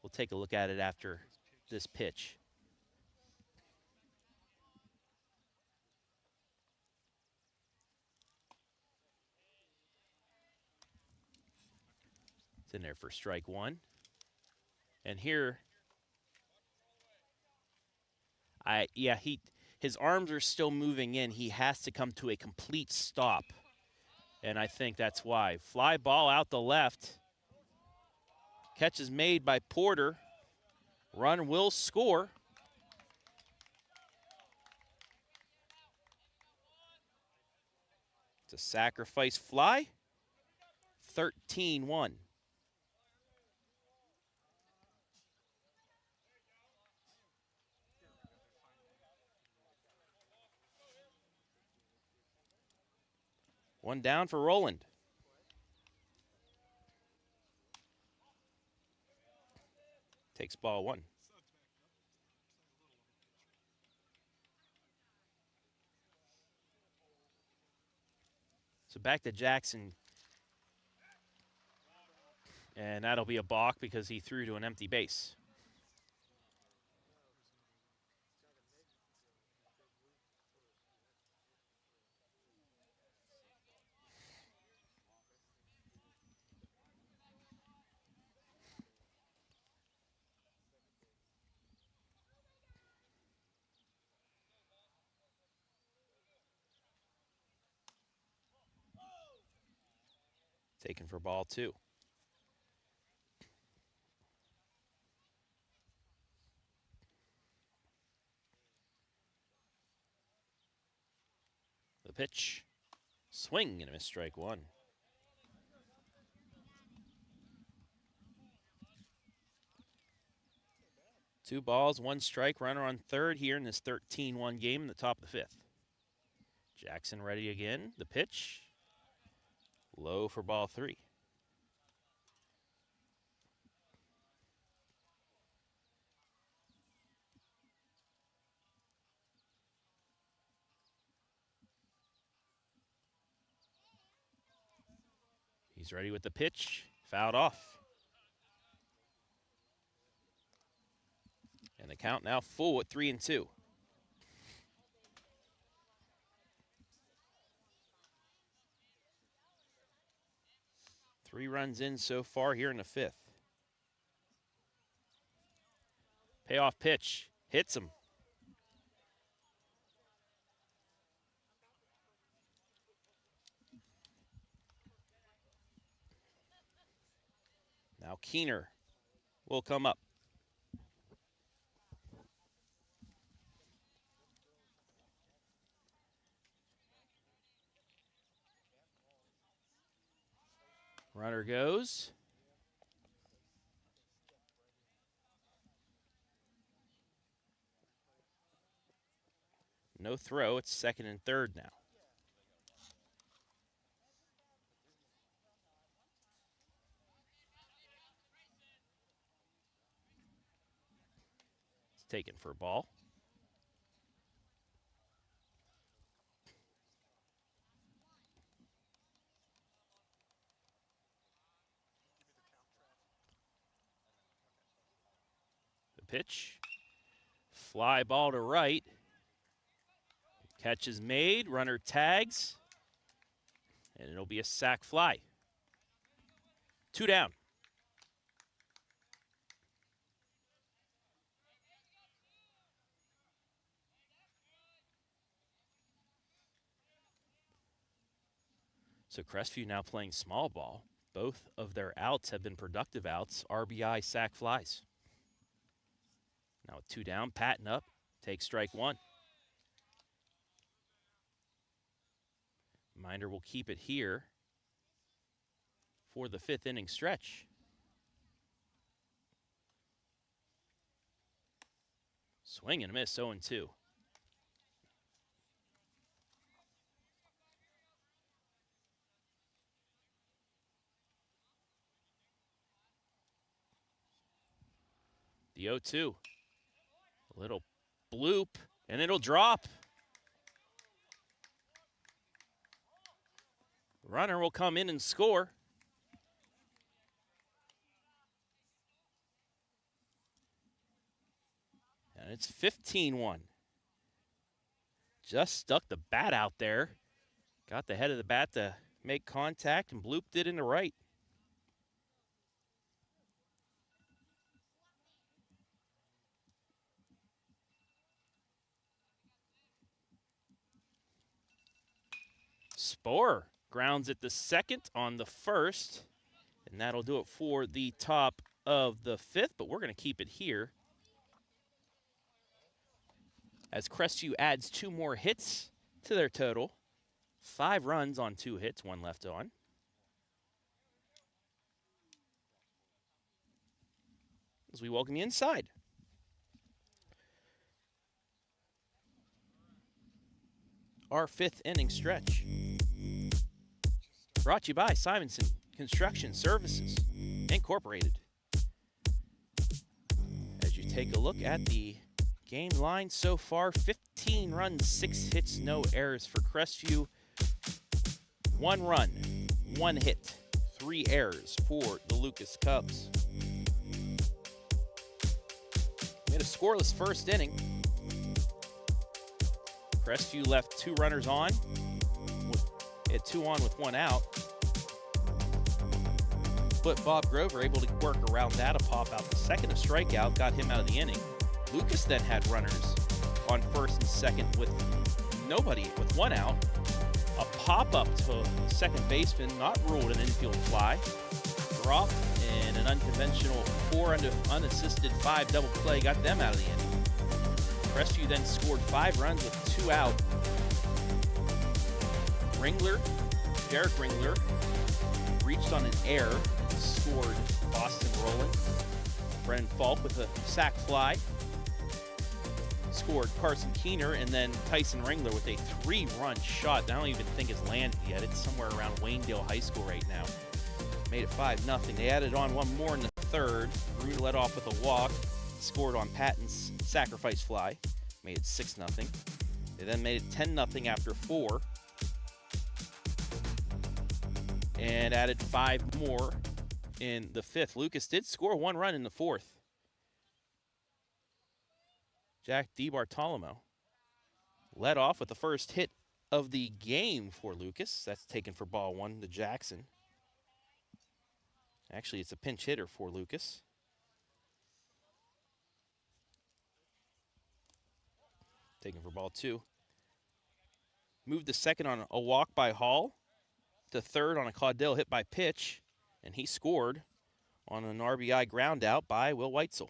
We'll take a look at it after this pitch. It's in there for strike 1. And here, his arms are still moving in. He has to come to a complete stop. And I think that's why. Fly ball out the left. Catch is made by Porter. Run will score. It's a sacrifice fly. 13-1. One down for Roland. Takes ball 1. So back to Jackson. And that'll be a balk because he threw to an empty base. Taken for ball 2. The pitch. Swing and a miss, strike 1. Two balls, 1 strike, runner on third here in this 13-1 game in the top of the 5th. Jackson ready again. The pitch. Low for ball 3. He's ready with the pitch. Fouled off. And the count now full at 3-2. Three runs in so far here in the 5th. Payoff pitch. Hits him. Now Keener will come up. Runner goes. No throw. It's 2nd and 3rd now. It's taken for a ball. Pitch. Fly ball to right. Catch is made. Runner tags. And it'll be a sac fly. 2 down. So Crestview now playing small ball. Both of their outs have been productive outs. RBI sac flies. Now with 2 down, Patton up, takes strike 1. Minder will keep it here for the 5th inning stretch. Swing and a miss, 0-2. The 0-2. Little bloop, and it'll drop. Runner will come in and score. And it's 15-1. Just stuck the bat out there. Got the head of the bat to make contact and blooped it into right. Sporer grounds it the 2nd on the 1st, and that'll do it for the top of the 5th, but we're going to keep it here as Crestview adds 2 more hits to their total. 5 runs on 2 hits, 1 left on. As we welcome you inside. Our 5th inning stretch. Brought to you by Simonson Construction Services, Incorporated. As you take a look at the game line so far, 15 runs, 6 hits, no errors for Crestview. 1 run, 1 hit, 3 errors for the Lucas Cubs. We had a scoreless first inning. Crestview left 2 runners on. Hit 2 on with 1 out. But Bob Grover able to work around that, a pop out. The second, a strikeout, got him out of the inning. Lucas then had runners on first and second with nobody, with 1 out. A pop-up to second baseman, not ruled an infield fly. Drop and an unconventional 4 unassisted 5 double play got them out of the inning. Crestview then scored 5 runs with 2 out. Derek Ringler, reached on an error, scored Boston rolling. Brennan Fulk with a sac fly scored Carson Keener, and then Tyson Ringler with a 3-run shot that I don't even think it's landed yet. It's somewhere around Waynedale High School right now. Made it 5-0. They added on 1 more in the third. Rue led off with a walk, scored on Patton's sacrifice fly, made it 6-0. They then made it 10-0 after 4. And added 5 more in the 5th. Lucas did score 1 run in the 4th. Jack DiBartolomeo led off with the first hit of the game for Lucas. That's taken for ball 1 to Jackson. Actually, it's a pinch hitter for Lucas. Taken for ball 2. Moved to second on a walk by Hall. To third on a Caudell hit by pitch, and he scored on an RBI ground out by Will Weitzel.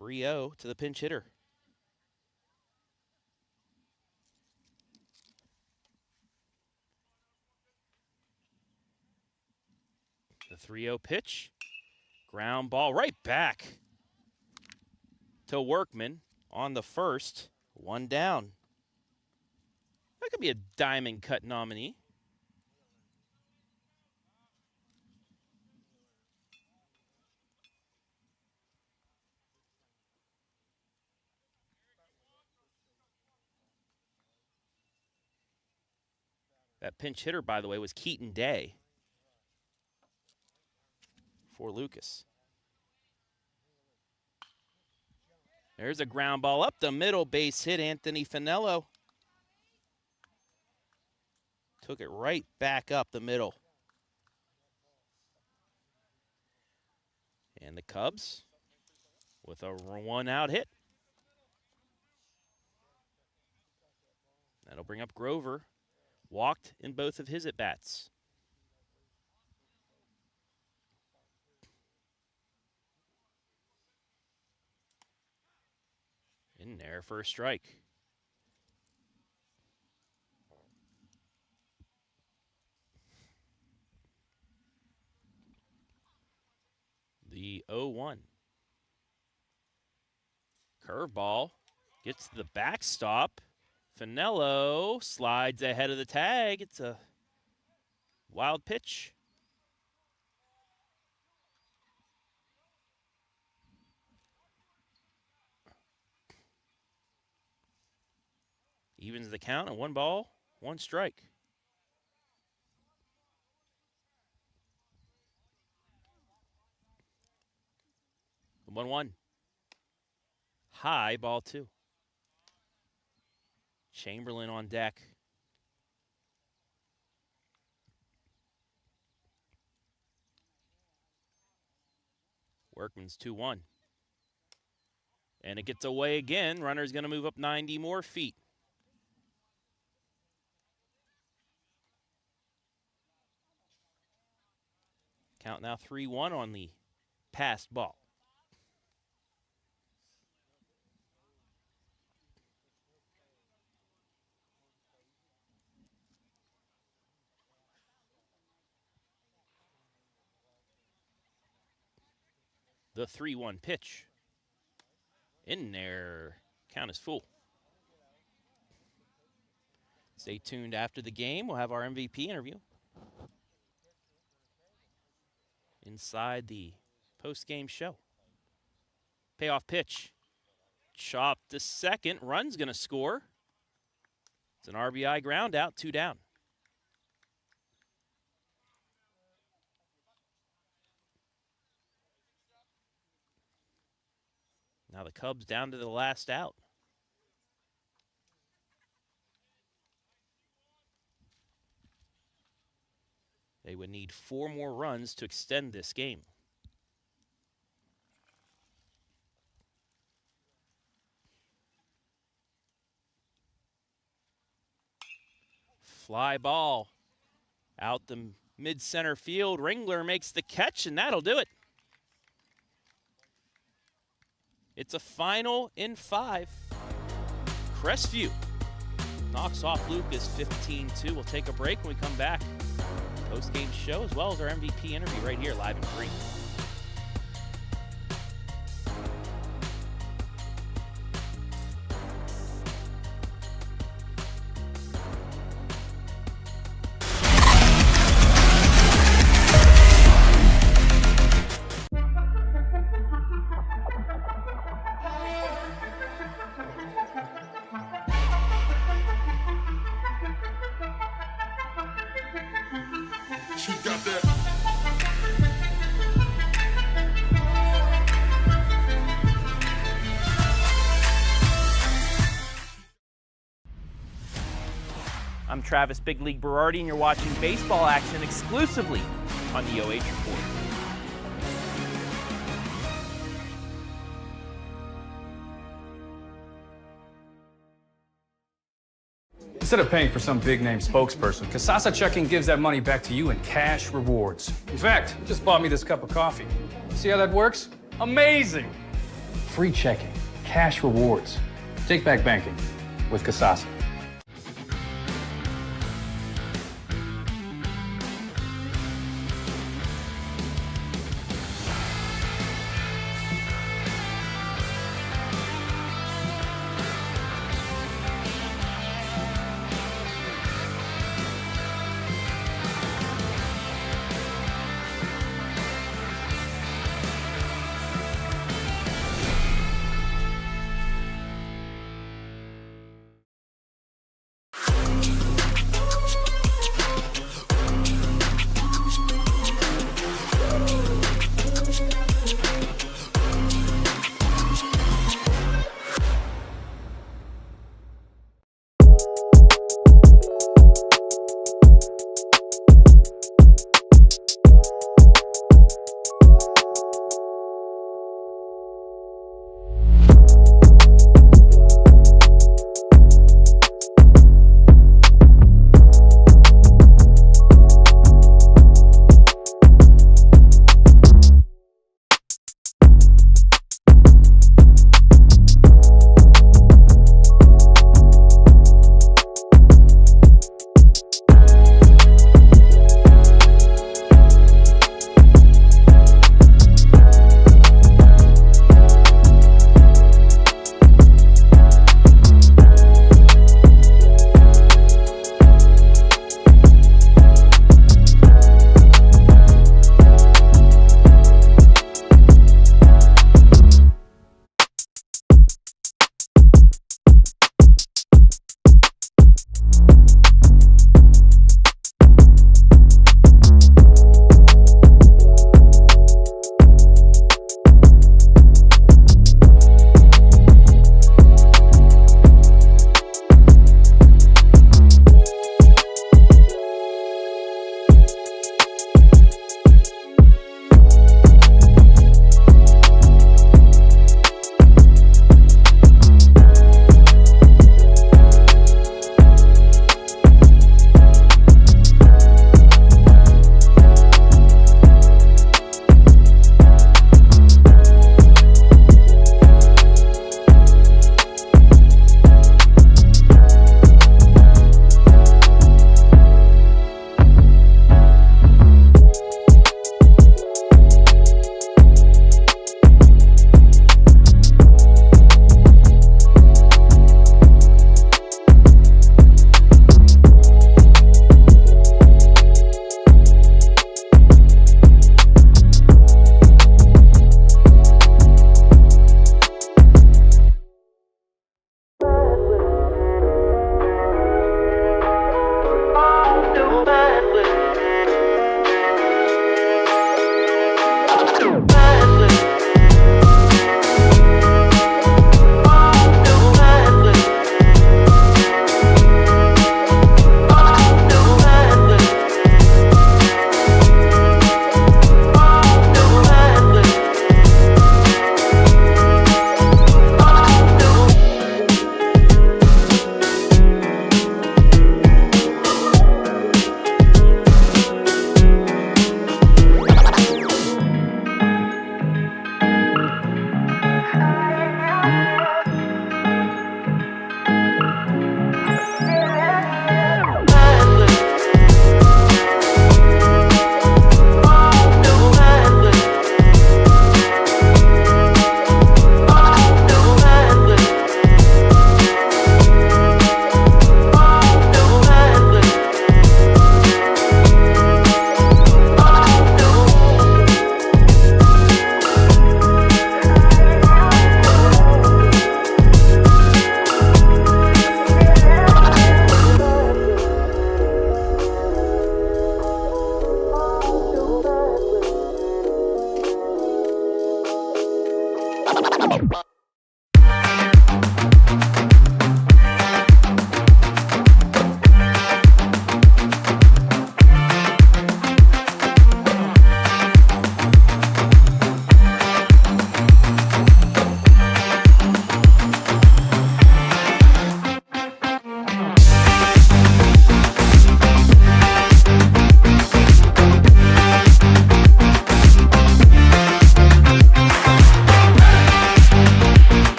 (3-0) to the pinch hitter. The 3-0 pitch. Ground ball right back to Workman on the first. 1 down. That could be a diamond cut nominee. That pinch hitter, by the way, was Keaton Day for Lucas. There's a ground ball up the middle, base hit. Anthony Finello took it right back up the middle. And the Cubs with a 1-out hit. That'll bring up Grover. Walked in both of his at-bats. In there for a strike. The 0-1. Curveball gets to the backstop. Finello slides ahead of the tag. It's a wild pitch. Evens the count at 1 ball, 1 strike. The 1-1. High, ball 2. Chamberlain on deck. Workman's 2-1. And it gets away again. Runner's going to move up 90 more feet. Count now 3-1 on the passed ball. The 3-1 pitch. In there. Count is full. Stay tuned after the game. We'll have our MVP interview. inside the post-game show. Payoff pitch. Chop to second. Run's going to score. It's an RBI ground out, 2 down. Now the Cubs down to the last out. They would need 4 more runs to extend this game. Fly ball out the mid-center field. Ringler makes the catch, and that'll do it. It's a final in 5. Crestview knocks off Lucas 15-2. We'll take a break when we come back. Post-game show as well as our MVP interview right here live and free. She got that. I'm Travis Big League Berardi, and you're watching baseball action exclusively on the OH Report. Instead of paying for some big-name spokesperson, Kasasa Checking gives that money back to you in cash rewards. In fact, it just bought me this cup of coffee. See how that works? Amazing! Free checking, cash rewards. Take back banking with Kasasa.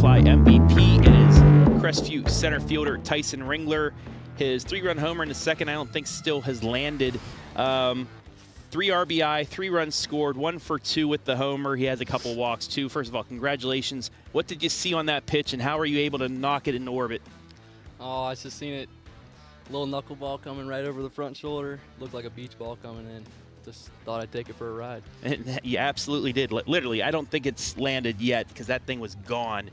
Supply MVP. It is Crestview center fielder Tyson Ringler. His 3-run homer in the second, I don't think still has landed. 3 RBI, 3 runs scored, 1 for 2 with the homer. He has a couple walks too. First of all, congratulations. What did you see on that pitch, and how are you able to knock it into orbit? Oh, I just seen it. Little knuckleball coming right over the front shoulder. Looked like a beach ball coming in. Just thought I'd take it for a ride. And you absolutely did. Literally, I don't think it's landed yet because that thing was gone.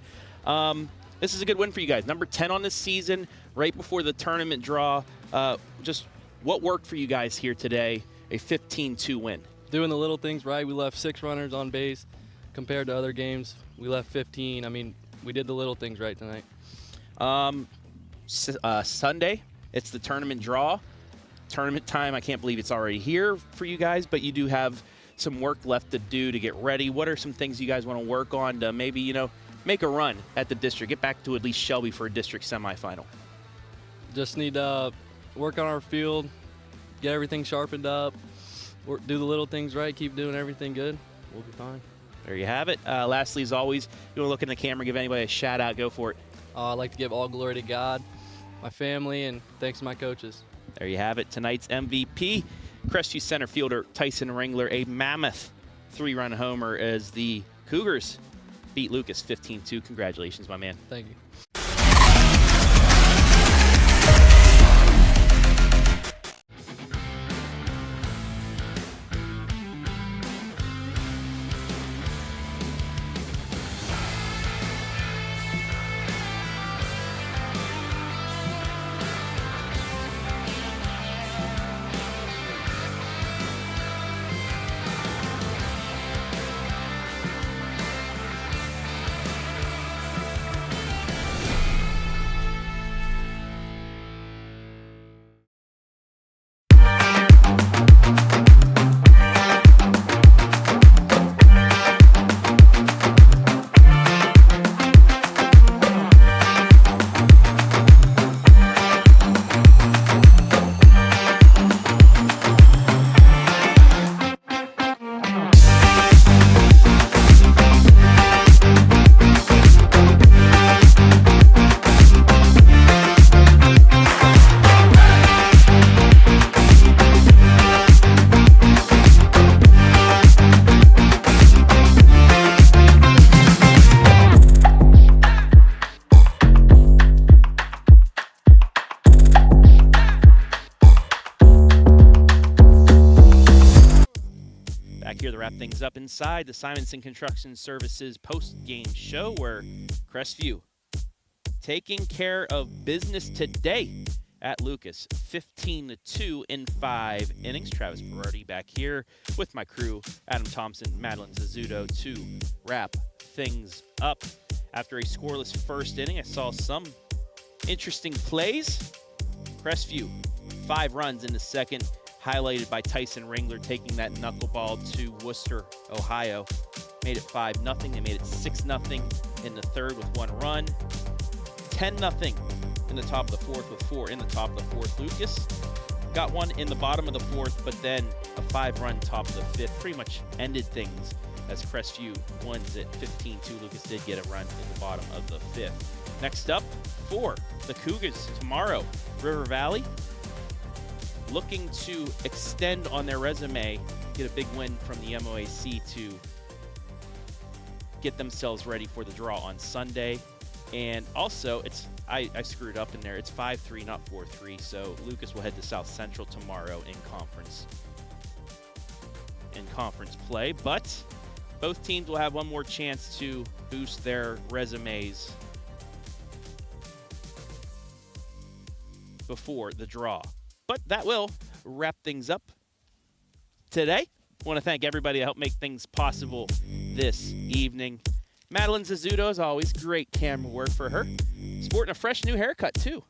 This is a good win for you guys. Number 10 on the season, right before the tournament draw. Just what worked for you guys here today? A 15-2 win. Doing the little things right. We left 6 runners on base. Compared to other games, we left 15. I mean, we did the little things right tonight. Sunday, it's the tournament draw. Tournament time, I can't believe it's already here for you guys, but you do have some work left to do to get ready. What are some things you guys want to work on to maybe, you know, make a run at the district, get back to at least Shelby for a district semifinal? Just need to work on our field, get everything sharpened up, do the little things right, keep doing everything good. We'll be fine. There you have it. Lastly, as always, you want to look in the camera, give anybody a shout out, go for it. I'd like to give all glory to God, my family, and thanks to my coaches. There you have it. Tonight's MVP, Crestview center fielder Tyson Ringler, a mammoth 3-run homer as the Cougars beat Lucas 15-2. Congratulations, my man. Thank you. Here to wrap things up inside the Simonson Construction Services post-game show, where Crestview taking care of business today at Lucas, 15-2 in 5 innings. Travis Berardi back here with my crew, Adam Thompson, Madeline Zazzuto, to wrap things up. After a scoreless first inning, I saw some interesting plays. Crestview, 5 runs in the second, highlighted by Tyson Ringler taking that knuckleball to Worcester, Ohio. Made it 5-0. They made it 6-0 in the third with 1 run. 10-0 in the top of the fourth with 4 in the top of the fourth. Lucas got 1 in the bottom of the fourth, but then a 5-run top of the fifth pretty much ended things as Crestview wins at 15-2. Lucas did get a run in the bottom of the fifth. Next up for the Cougars tomorrow, River Valley, looking to extend on their resume, get a big win from the MOAC to get themselves ready for the draw on Sunday. And also, I screwed up in there. It's 5-3, not 4-3. So Lucas will head to South Central tomorrow in conference play. But both teams will have one more chance to boost their resumes before the draw. But that will wrap things up today. I want to thank everybody that helped make things possible this evening. Madeline Zazzuto, as always, great camera work for her. Sporting a fresh new haircut, too.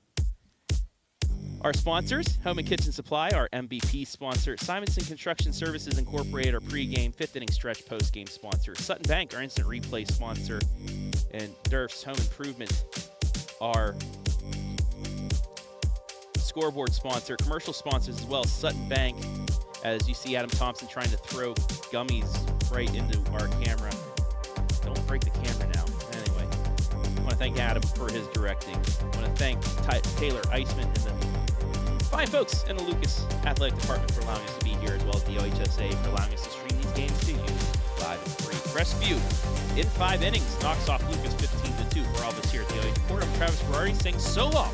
Our sponsors, Home and Kitchen Supply, our MVP sponsor. Simonson Construction Services Incorporated, our pregame, 5th inning stretch postgame sponsor. Sutton Bank, our instant replay sponsor. And DURF'S Home Improvement, our scoreboard sponsor. Commercial sponsors as well, Sutton Bank, as you see Adam Thompson trying to throw gummies right into our camera. Don't break the camera now. Anyway, to thank Adam for his directing. I want to thank Taylor Eisman and the fine folks in the Lucas Athletic Department for allowing us to be here, as well as the OHSA for allowing us to stream these games to you live and free. Crestview, in 5 innings, knocks off Lucas 15-2. For all of us here at the OH Report, I'm Travis Berardi saying so long